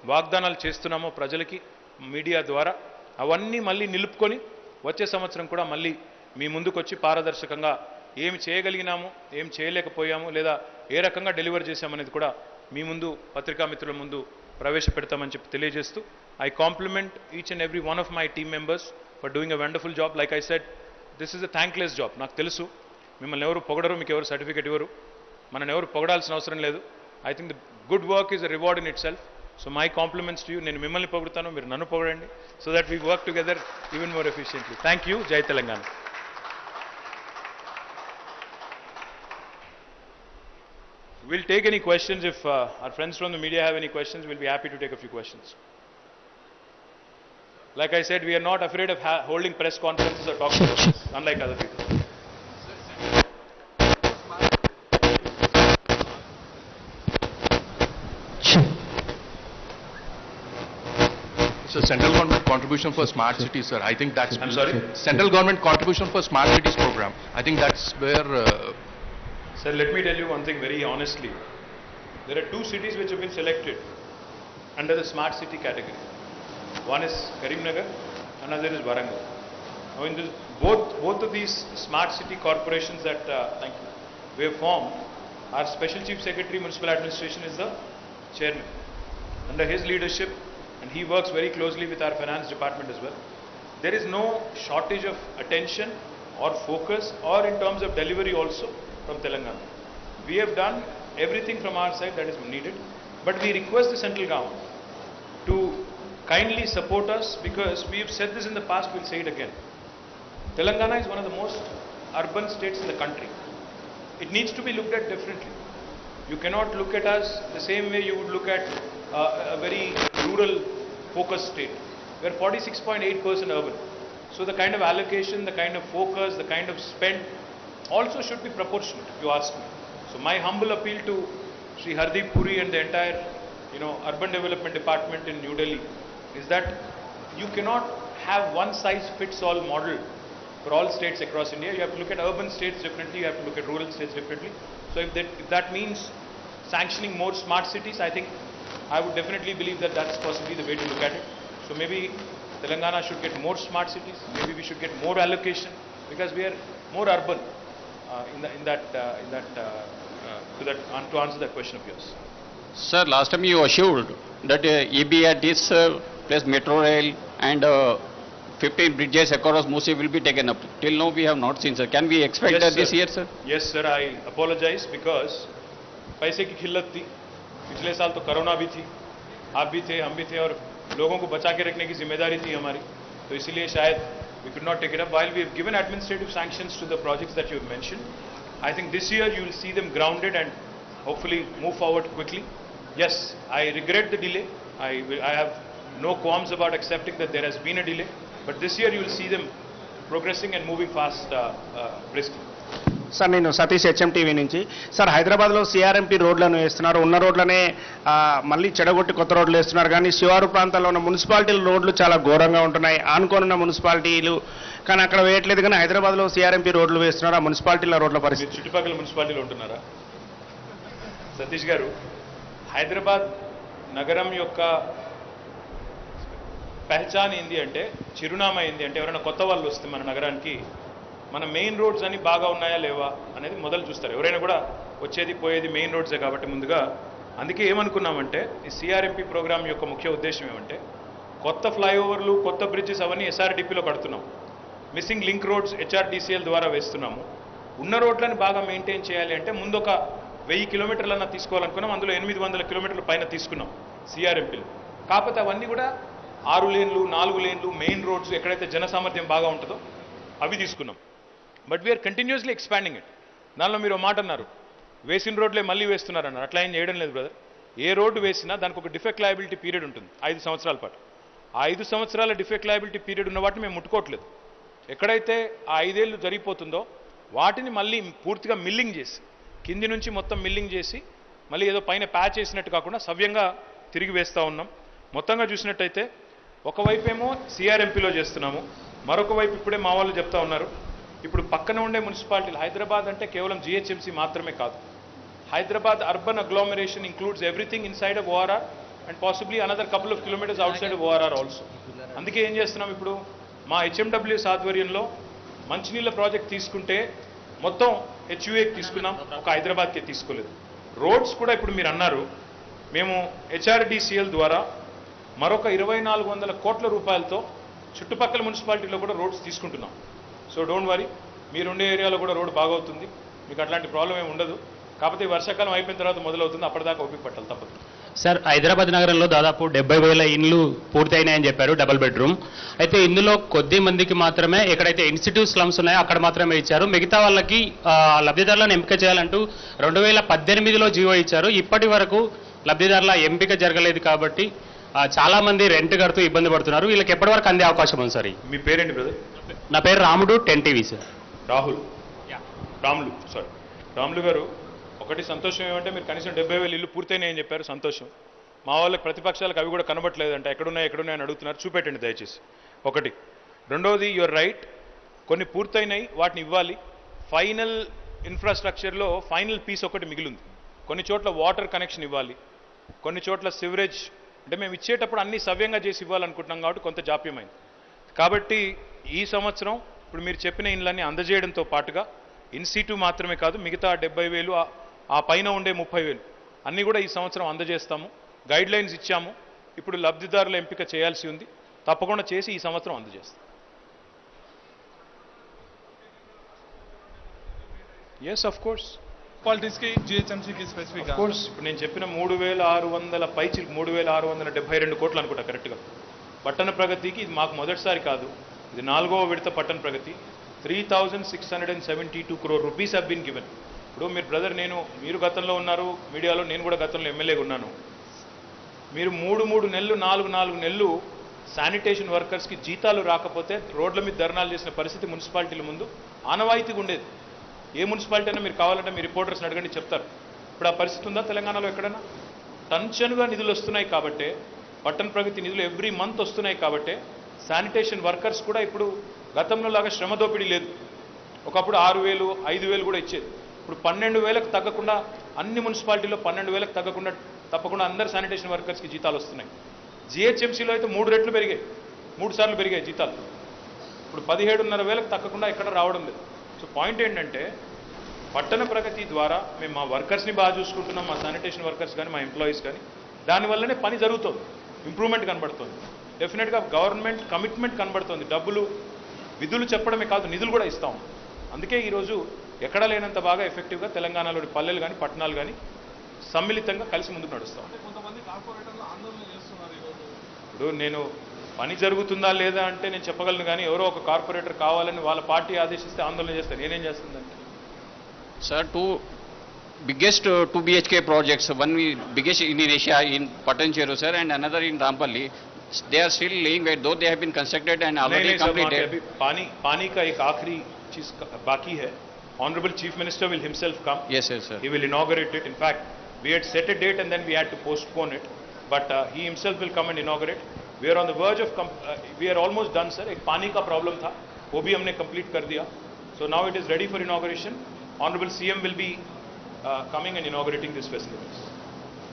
వాగ్దానాలు చేస్తున్నామో ప్రజలకి మీడియా ద్వారా, అవన్నీ మళ్ళీ నిలుపుకొని వచ్చే సంవత్సరం కూడా మళ్ళీ మీ ముందుకు వచ్చి పారదర్శకంగా ఏమి చేయగలిగినాము, ఏం చేయలేకపోయాము, లేదా ఏ రకంగా డెలివర్ చేశామనేది కూడా మీ ముందు పత్రికా మిత్రుల ముందు ప్రవేశపెడతామని చెప్పి తెలియజేస్తూ I complement each and every one of my team members for doing a wonderful job. Like I said, this is a thankless job. నాకు తెలుసు మిమ్మల్ని ఎవరు పొగడరు, మీకు ఎవరు సర్టిఫికేట్ ఇవ్వరు, మనం ఎవరు పొగడాల్సిన అవసరం లేదు. I think the good work is a reward in itself. So my compliments to you. నేను మిమ్మల్ని పొగుడుతాను, మీరు నన్ను పొగడండి, so that we work together even more efficiently. Thank you. Jai Telangana. We'll take any questions. If our friends from the media have any questions, we'll be happy to take a few questions. Like I said, we are not afraid of holding press conferences or talking about this, unlike other people. So central government contribution for smart cities, sir. I think that's. I'm sorry? Central government contribution for smart cities program. I think that's where. Sir, let me tell you one thing very honestly. There are two cities which have been selected under the smart city category. One is Karimnagar, another is Warangal. Now, in this, both of these smart city corporations that thank you, we have formed, our Special Chief Secretary Municipal Administration is the chairman. Under his leadership, and he works very closely with our finance department as well, there is no shortage of attention or focus or in terms of delivery also from Telangana. We have done everything from our side that is needed, but we request the central government to kindly support us, because we have said this in the past, we'll say it again. Telangana is one of the most urban states in the country. It needs to be looked at differently. You cannot look at us the same way you would look at a very rural focused state. We are 46.8% urban. So the kind of allocation, the kind of focus, the kind of spend also should be proportionate, if you ask me. So my humble appeal to Sri Hardeep Puri and the entire, urban development department in New Delhi is that you cannot have one size fits all model for all states across India. You have to look at urban states differently, you have to look at rural states differently. So if that means sanctioning more smart cities, I think I would definitely believe that that's possibly the way to look at it. So maybe Telangana should get more smart cities, maybe we should get more allocation, because we are more urban to answer that question of yours. Sir, last time you assured that EBRDs plus metro rail and 15 bridges across Musi will be taken up. Till now we have not seen, sir. Can we expect Yes, that sir. this year, sir? Yes, sir. I apologize because पैसे की खिल्लत थी. पिछले साल तो corona भी थी, आप भी थे, हम भी थे, और लोगों को बचा के रखने की जिम्मेदारी थी हमारी. तो इसलिए शायद we could not take it up. While we have given administrative sanctions to the projects that you have mentioned, I think this year you will see them grounded and hopefully move forward quickly. Yes, I regret the delay. I have no qualms about accepting that there has been a delay, but this year you will see them progressing and moving fast briskly. Sir, నేను Satish HMTV నుంచి. Sir, హైదరాబాద్లో CRMP రోడ్లను వేస్తున్నారు, ఉన్న రోడ్లనే మళ్ళీ చెడగొట్టి కొత్త రోడ్లు వేస్తున్నారు, కానీ శివారు ప్రాంతాల్లో ఉన్న మున్సిపాలిటీల రోడ్లు చాలా ఘోరంగా ఉంటున్నాయి, ఆనుకోనున్న మున్సిపాలిటీలు, కానీ అక్కడ వేయట్లేదు. కానీ హైదరాబాద్లో CRMP రోడ్లు వేస్తున్నారు, ఆ మున్సిపాలిటీల రోడ్ల పరిస్థితి. చుట్టుపక్కల మున్సిపాలిటీలు ఉంటున్నారా సతీష్ గారు? హైదరాబాద్ నగరం యొక్క పెహచాన్ ఏంది అంటే, చిరునామా ఏంది అంటే, ఎవరైనా కొత్త వాళ్ళు వస్తే మన నగరానికి మన మెయిన్ రోడ్స్ అని బాగా ఉన్నాయా లేవా అనేది మొదలు చూస్తారు. ఎవరైనా కూడా వచ్చేది పోయేది మెయిన్ రోడ్సే కాబట్టి ముందుగా. అందుకే ఏమనుకున్నామంటే, ఈ CRMP ప్రోగ్రామ్ యొక్క ముఖ్య ఉద్దేశం ఏమంటే, కొత్త ఫ్లైఓవర్లు, కొత్త బ్రిడ్జెస్ అవన్నీ SRDPలో కడుతున్నాం, మిస్సింగ్ లింక్ రోడ్స్ HRDCL ద్వారా వేస్తున్నాము. ఉన్న రోడ్లను బాగా మెయింటైన్ చేయాలి అంటే ముందు ఒక 1000 కిలోమీటర్లన్నా తీసుకోవాలనుకున్నాం. అందులో 800 కిలోమీటర్ల పైన తీసుకున్నాం CRMPలో. కాకపోతే అవన్నీ కూడా 6 లేన్లు, 4 లేన్లు మెయిన్ రోడ్స్, ఎక్కడైతే జన సామర్థ్యం బాగా ఉంటుందో అవి తీసుకున్నాం. But we are continuously expanding it. దానిలో మీరు మాట అన్నారు, వేసిన రోడ్లే మళ్ళీ వేస్తున్నారన్నారు. అట్లా ఏం చేయడం లేదు బ్రదర్. ఏ రోడ్డు వేసినా దానికి ఒక డిఫెక్ట్ లయబిలిటీ పీరియడ్ ఉంటుంది 5 సంవత్సరాల పాటు. ఆ 5 సంవత్సరాల డిఫెక్ట్ లయబిలిటీ పీరియడ్ ఉన్న వాటిని మేము ముట్టుకోవట్లేదు. ఎక్కడైతే ఆ 5 ఏళ్ళు జరిగిపోతుందో వాటిని మళ్ళీ పూర్తిగా మిల్లింగ్ చేసి, కింది నుంచి మొత్తం మిల్లింగ్ చేసి, మళ్ళీ ఏదో పైన ప్యాచ్ చేసినట్టు కాకుండా సవ్యంగా తిరిగి వేస్తూ ఉన్నాం. మొత్తంగా చూసినట్టయితే ఒకవైపేమో CRMPలో చేస్తున్నాము, మరొక వైపు ఇప్పుడే మా వాళ్ళు చెప్తా ఉన్నారు, ఇప్పుడు పక్కన ఉండే మున్సిపాలిటీలు, హైదరాబాద్ అంటే కేవలం GHMC మాత్రమే కాదు, Hyderabad urban agglomeration includes everything inside of ORR and possibly another couple of kilometres outside of ORR also. అందుకే ఏం చేస్తున్నాం, ఇప్పుడు మా HMWS ఆధ్వర్యంలో మంచినీళ్ళ ప్రాజెక్ట్ తీసుకుంటే మొత్తం HUAకి తీసుకున్నాం, ఒక హైదరాబాద్కే తీసుకోలేదు. రోడ్స్ కూడా ఇప్పుడు మీరు అన్నారు, మేము HRDCL ద్వారా మరొక 2400 కోట్ల రూపాయలతో చుట్టుపక్కల మున్సిపాలిటీలో కూడా రోడ్స్ తీసుకుంటున్నాం. సో డోంట్ వరీ, మీరుండే ఏరియాలో కూడా రోడ్ బాగవుతుంది, మీకు అట్లాంటి ప్రాబ్లం ఏమి ఉండదు. కాకపోతే ఈ వర్షాకాలం అయిపోయిన తర్వాత మొదలవుతుంది, అప్పటిదాకా ఓపిక పట్టాలి, తప్పదు. సార్, హైదరాబాద్ నగరంలో దాదాపు 70,000 ఇండ్లు పూర్తయినాయని చెప్పారు, డబుల్ బెడ్రూమ్. అయితే ఇందులో కొద్ది మందికి మాత్రమే ఎక్కడైతే ఇన్స్టిట్యూట్ స్లమ్స్ ఉన్నాయో అక్కడ మాత్రమే ఇచ్చారు. మిగతా వాళ్ళకి లబ్ధిదారులను ఎంపిక చేయాలంటూ 2018లో జీవో ఇచ్చారు. ఇప్పటి వరకు లబ్ధిదారుల ఎంపిక జరగలేదు కాబట్టి చాలా మంది రెంట్ కడుతూ ఇబ్బంది పడుతున్నారు. వీళ్ళకి ఎప్పటి వరకు అందే అవకాశం ఉంది సార్? మీ పేరేంటి బ్రదర్? నా పేరు రాముడు, 10 TV సార్. రాములు గారు, ఒకటి సంతోషం ఏమంటే మీరు కనీసం 70,000 ఇల్లు పూర్తయినాయని చెప్పారు, సంతోషం. మా వాళ్ళకి ప్రతిపక్షాలకు అవి కూడా కనబట్టలేదంట, ఎక్కడున్నాయని అడుగుతున్నారు, చూపెట్టండి దయచేసి. ఒకటి. రెండోది, యువర్ రైట్, కొన్ని పూర్తయినాయి, వాటిని ఇవ్వాలి. ఫైనల్ ఇన్ఫ్రాస్ట్రక్చర్లో ఫైనల్ పీస్ ఒకటి మిగిలింది. కొన్ని చోట్ల వాటర్ కనెక్షన్ ఇవ్వాలి, కొన్ని చోట్ల సివరేజ్, అంటే మేము ఇచ్చేటప్పుడు అన్ని సవ్యంగా చేసి ఇవ్వాలనుకుంటున్నాం కాబట్టి కొంత జాప్యమైంది. కాబట్టి ఈ సంవత్సరం ఇప్పుడు మీరు చెప్పిన ఇండ్లన్నీ అందజేయడంతో పాటుగా ఇన్సిటు మాత్రమే కాదు, మిగతా 70,000, ఆ పైన ఉండే 30,000 అన్నీ కూడా ఈ సంవత్సరం అందజేస్తాము. గైడ్ లైన్స్ ఇచ్చాము. ఇప్పుడు లబ్ధిదారుల ఎంపిక చేయాల్సి ఉంది, తప్పకుండా చేసి ఈ సంవత్సరం అందజేస్తాం. Yes, of course. పాలిటిక్స్కి జిహెచ్ఎంసీకి స్పెసిఫిక్ కోర్స్ ఇప్పుడు నేను చెప్పిన 3,600 పైచిలకు 3,672 కోట్లు అనుకుంటా కరెక్ట్గా. పట్టణ ప్రగతికి ఇది మాకు మొదటిసారి కాదు, ఇది 4వ విడత పట్టణ ప్రగతి. 3,672 crore rupees have been given. ఇప్పుడు మీరు బ్రదర్, మీరు గతంలో ఉన్నారు మీడియాలో, నేను కూడా గతంలో ఎమ్మెల్యేగా ఉన్నాను. మీరు 3 నెలలు 4 నెలలు శానిటేషన్ వర్కర్స్కి జీతాలు రాకపోతే రోడ్ల మీద ధర్నాలు చేసిన పరిస్థితి మున్సిపాలిటీల ముందు ఆనవాయితీగా ఉండేది. ఏ మున్సిపాలిటీ అయినా మీరు కావాలంటే మీ రిపోర్టర్స్ని అడగండి, చెప్తారు. ఇప్పుడు ఆ పరిస్థితి ఉందా తెలంగాణలో ఎక్కడైనా? టంచనుగా నిధులు వస్తున్నాయి కాబట్టే, పట్టణ ప్రగతి నిధులు ఎవ్రీ మంత్ వస్తున్నాయి కాబట్టే శానిటేషన్ వర్కర్స్ కూడా ఇప్పుడు గతంలో లాగా శ్రమ దోపిడీ లేదు. ఒకప్పుడు 6,000, 5,000 కూడా ఇచ్చేది. ఇప్పుడు 12,000కు తగ్గకుండా అన్ని మున్సిపాలిటీలో 12,000కు తగ్గకుండా తప్పకుండా అందరు శానిటేషన్ వర్కర్స్కి జీతాలు వస్తున్నాయి. జిహెచ్ఎంసీలో అయితే 3 రెట్లు పెరిగాయి, 3 సార్లు పెరిగాయి జీతాలు. ఇప్పుడు 17,500 తగ్గకుండా ఎక్కడ రావడం లేదు. సో పాయింట్ ఏంటంటే, పట్టణ ప్రగతి ద్వారా మేము మా వర్కర్స్ని బాగా చూసుకుంటున్నాం, మా శానిటేషన్ వర్కర్స్ కానీ మా ఎంప్లాయీస్ కానీ, దానివల్లనే పని జరుగుతుంది, ఇంప్రూవ్మెంట్ కనబడుతుంది. డెఫినెట్గా గవర్నమెంట్ కమిట్మెంట్ కనబడుతుంది. డబ్బులు విధులు చెప్పడమే కాదు, నిధులు కూడా ఇస్తాం. అందుకే ఈరోజు ఎక్కడా లేనంత బాగా ఎఫెక్టివ్గా తెలంగాణలోని పల్లెలు కానీ పట్టణాలు కానీ సమ్మిళితంగా కలిసి ముందుకు నడుస్తాం. ఇప్పుడు నేను పని జరుగుతుందా లేదా అంటే నేను చెప్పగలను, కానీ ఎవరో ఒక కార్పొరేటర్ కావాలని వాళ్ళ పార్టీ ఆదేశిస్తే ఆందోళన చేస్తారు. నేనేం చేస్తుందంటే sir, biggest 2 BHK projects, one biggest in Asia in Patancheru sir, and another in Rampalli. They are still laying wait, though they have been constructed and already completed. अभी पानी का एक आखिरी चीज बाकी है. Honorable Chief Minister will himself come. Yes, yes, sir. He will inaugurate it. In fact, we had set a date and then we had to postpone it. But he himself will come and inaugurate. We are on the verge of, we are almost done, sir. एक पानी का problem था, वो भी हमने complete कर दिया. So now it is ready for inauguration. Honorable CM will be coming and inaugurating these facilities.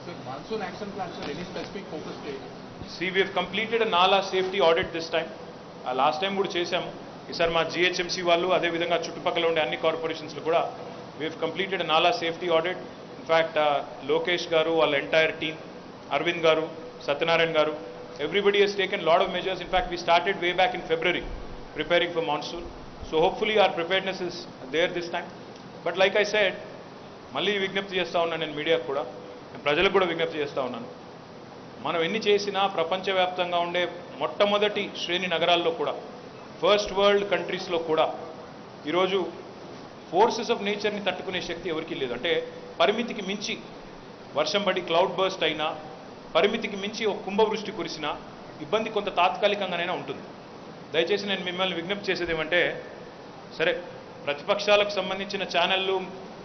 So monsoon action plan, sir, any specific focus area? See, we have completed a Nala safety audit this time. Last time కూడా చేసాము. ఈసారి మా GHMC వాళ్ళు అదేవిధంగా చుట్టుపక్కల ఉండే అన్ని కార్పొరేషన్స్లో కూడా we have completed nala safety audit. In fact Lokesh garu, వాళ్ళ entire team, Arvind garu, Satyanarayana garu, everybody has taken lot of measures. In fact we started way back in February preparing for monsoon. So hopefully our preparedness is there this time. But like I said, మళ్ళీ విజ్ఞప్తి చేస్తూ ఉన్నాను నేను మీడియాకు కూడా, నేను ప్రజలకు కూడా విజ్ఞప్తి చేస్తూ ఉన్నాను. మనం ఎన్ని చేసినా ప్రపంచవ్యాప్తంగా ఉండే మొట్టమొదటి శ్రేణి నగరాల్లో కూడా, ఫస్ట్ వరల్డ్ కంట్రీస్లో కూడా ఈరోజు ఫోర్సెస్ ఆఫ్ నేచర్ని తట్టుకునే శక్తి ఎవరికీ లేదు. అంటే పరిమితికి మించి వర్షం పడి క్లౌడ్ బర్స్ట్ అయినా, పరిమితికి మించి ఒక కుంభవృష్టి కురిసినా ఇబ్బంది కొంత తాత్కాలికంగానైనా ఉంటుంది. దయచేసి నేను మిమ్మల్ని విజ్ఞప్తి చేసేది ఏమంటే, సరే ప్రతిపక్షాలకు సంబంధించిన ఛానళ్ళు,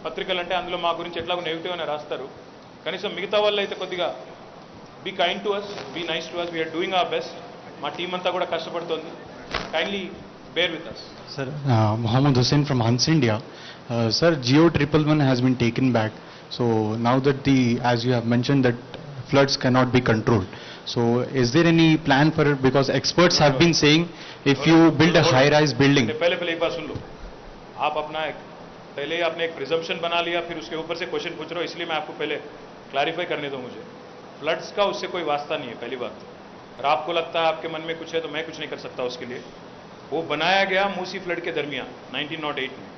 పత్రికలు అంటే అందులో మా గురించి ఎట్లాగో నెగిటివ్ అని రాస్తారు, కనీసం మిగతా వాళ్ళు అయితే కొద్దిగా be kind to us, be nice to us, we are doing our best. మా టీం అంతా కూడా కష్టపడుతోంది. Kindly bear with us. Sir, Mohammed Hussain from Hans India. Sir, Geo 111 has been taken back. So now that as you have mentioned, that floods cannot be controlled. So is there any plan for it? Because experts have been saying if you build a high-rise building. पहले एक बात सुन लो. आप पहले आपने एक presumption बना लिया, फिर उसके ऊपर से क्वेश्चन पूछ रहे हो, इसलिए मैं आपको पहले क्लैरिफाई करने दो मुझे. फ्लड्स का उससे कोई वास्ता नहीं है, पहली बात. और आपको लगता है आपके मन में कुछ है तो मैं कुछ नहीं कर सकता उसके लिए. वो बनाया गया मूसी फ्लड के दरमियान 1908 में.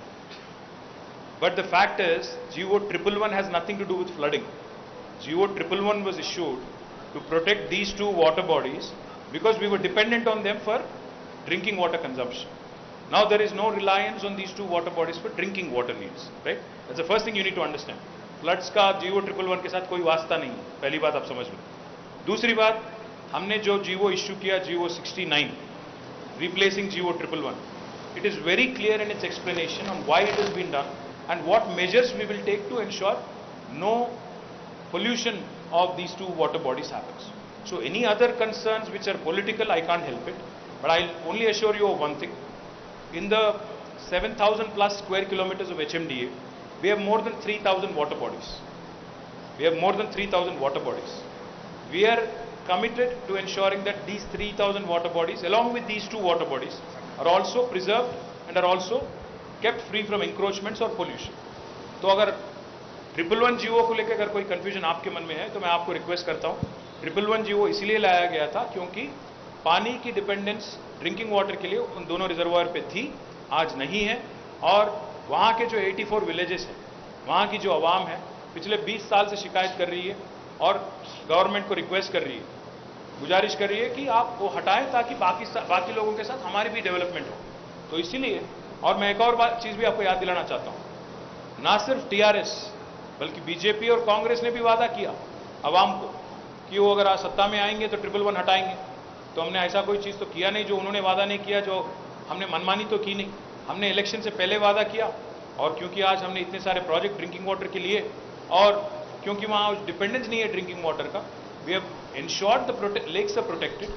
But the fact is, GO 111 has nothing to do with flooding. GO 111 was issued to protect these two water bodies because we were dependent on them for drinking water consumption. Now there is no reliance on these two water bodies for drinking water needs, right? That's the first thing you need to understand. Floods का GO 111 के साथ कोई वास्ता नहीं है, पहली बात आप समझ लो. दूसरी बात, हमने जो GO इश्यू किया GO 69, replacing GO 111, it is very clear in its explanation on why it has been done and what measures we will take to ensure no pollution of these two water bodies happens. So any other concerns which are political, I can't help it, but I'll only assure you of one thing. In the 7,000 plus square kilometers of HMDA, we have more than 3,000 water bodies. We have more than 3,000 water bodies. We are committed to ensuring that these 3,000 water bodies, along with these two water bodies, are also preserved and are also kept free from encroachments or pollution. तो अगर 111 GO को लेकर अगर कोई confusion आपके मन में है तो मैं आपको रिक्वेस्ट करता हूँ, 111 GO इसीलिए लाया गया था क्योंकि पानी की डिपेंडेंस ड्रिंकिंग वाटर के लिए उन दोनों रिजर्वायर पे थी, आज नहीं है. और वहाँ के जो 84 विलेजेस हैं, वहाँ की जो आवाम है पिछले 20 साल से शिकायत कर रही है और गवर्नमेंट को रिक्वेस्ट कर रही है, गुजारिश कर रही है कि आप वो हटाएं ताकि बाकी लोगों के साथ हमारी भी डेवलपमेंट हो. तो इसीलिए, और मैं एक और चीज़ भी आपको याद दिलाना चाहता हूँ, ना सिर्फ टीआरएस बल्कि बीजेपी और कांग्रेस ने भी वादा किया आवाम को कि वो अगर आज सत्ता में आएंगे तो 111 हटाएंगे. तो हमने ऐसा कोई चीज़ तो किया नहीं जो उन्होंने वादा नहीं किया, जो हमने मनमानी तो की नहीं. हमने इलेक्शन से पहले वादा किया और क्योंकि आज हमने इतने सारे प्रोजेक्ट ड्रिंकिंग वाटर के लिए और क्योंकि वहाँ डिपेंडेंस नहीं है ड्रिंकिंग वाटर का, we have ensured the lakes are protected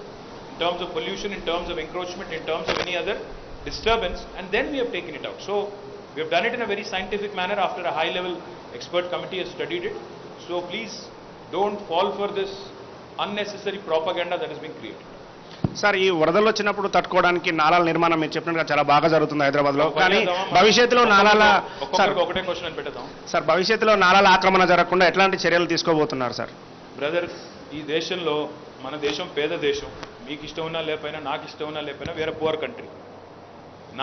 in terms of pollution, in terms of encroachment, in terms of any other disturbance, and then we have taken it out. So we have done it in a very scientific manner after a high-level expert committee has studied it. So please don't fall for this unnecessary propaganda that has been created. Sir, ఈ వరదలు వచ్చినప్పుడు తట్టుకోవడానికి నాలాల నిర్మాణం మీరు చెప్పినట్టుగా చాలా బాగా జరుగుతుంది హైదరాబాద్లో. కానీ భవిష్యత్తులో నాలాల ఒకటే క్వశ్చన్ అని పెట్టేద్దాం సార్, భవిష్యత్తులో నాలాల ఆక్రమణ జరగకుండా ఎట్లాంటి చర్యలు తీసుకోబోతున్నారు సార్? బ్రదర్, ఈ దేశంలో మన దేశం పేద దేశం, మీకు ఇష్టం ఉన్నా లేకపోయినా నాకు ఇష్టం ఉన్నా లేకపోయినా వేరే పువర్ కంట్రీ.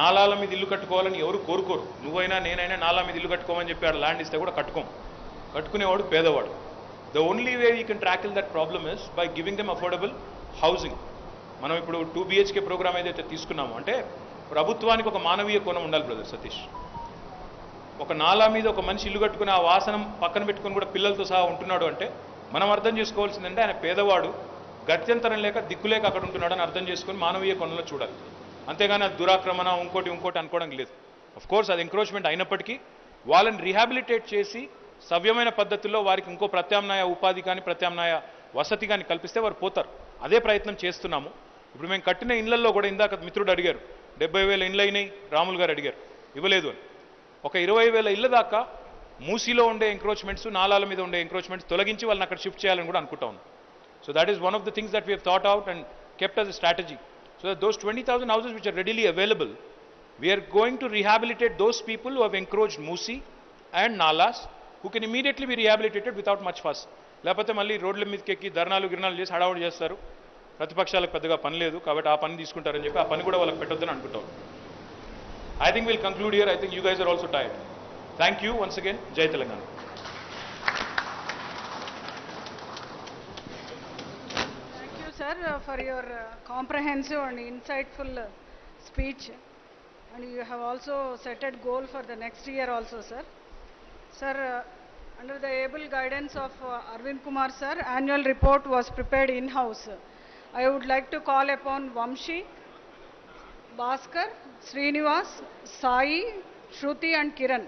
నాలాల మీద ఇల్లు కట్టుకోవాలని ఎవరు కోరుకోరు. నువ్వైనా నేనైనా నాలా మీద ఇల్లు కట్టుకోమని చెప్పి ఆడ ల్యాండ్ ఇస్తే కూడా కట్టుకునేవాడు పేదవాడు. The only way you can tracheal that problem is by giving them affordable housing. మనం ఇప్పుడు 2 BHK ప్రోగ్రామ్ ఏదైతే తీసుకున్నామో, అంటే ప్రభుత్వానికి ఒక మానవీయ కోణం ఉండాలి బ్రదర్ సతీష్. ఒక నాలా మీద ఒక మనిషి ఇల్లు కట్టుకుని ఆ వాసనం పక్కన పెట్టుకుని కూడా పిల్లలతో సహా ఉంటున్నాడు అంటే మనం అర్థం చేసుకోవాల్సిందంటే ఆయన పేదవాడు, గత్యంతరం లేక దిక్కులేక అక్కడ ఉంటున్నాడని అర్థం చేసుకొని మానవీయ కోణంలో చూడాలి. అంతేగాని అది దురాక్రమణ ఇంకోటి అనుకోవడం లేదు. ఆఫ్ కోర్స్ అది ఎంక్రోచ్మెంట్ అయినప్పటికీ వాళ్ళని రీహాబిలిటేట్ చేసి సవ్యమైన పద్ధతుల్లో వారికి ఇంకో ప్రత్యామ్నాయ ఉపాధి కానీ ప్రత్యామ్నాయ వసతి కానీ కల్పిస్తే వారు పోతారు. అదే ప్రయత్నం చేస్తున్నాము. ఇప్పుడు మేము కట్టిన ఇళ్లలో కూడా ఇందాక మిత్రుడు అడిగారు, 70,000 ఇండ్లు అయినాయి, రాములు గారు అడిగారు, ఇవ్వలేదు అని. ఒక 20,000 ఇళ్ల దాకా మూసీలో ఉండే ఎంక్రోచ్మెంట్స్, నాలాల మీద ఉండే ఎంక్రోచ్మెంట్స్ తొలగించి వాళ్ళని అక్కడ షిఫ్ట్ చేయాలని కూడా అనుకుంటా ఉన్నాం. So that is one of the things that we have thought out and kept as a strategy. So that those 20,000 houses which are readily available, we are going to rehabilitate those people who have encroached Musi and Nalas, who can immediately be rehabilitated without much fuss. లేకపోతే మళ్ళీ రోడ్ల మీదకి ఎక్కి ధర్నాలు గిర్నాలు చేసి హడావుడి చేస్తారు. ప్రతిపక్షాలకు పెద్దగా పని లేదు కాబట్టి ఆ పని తీసుకుంటారని చెప్పి ఆ పని కూడా వాళ్ళకి పెట్టొద్దని అనుకుంటాం. I think we'll conclude here. I think you guys are also tired. Thank you once again. Jai Telangana. Thank you, sir, for your comprehensive and insightful speech. And you have also set a goal for the next year also, sir. Sir, under the able guidance of Arvind Kumar, sir, annual report was prepared in-house. I would like to call upon Vamshi, Bhaskar, Srinivas, Sai, Shruti and Kiran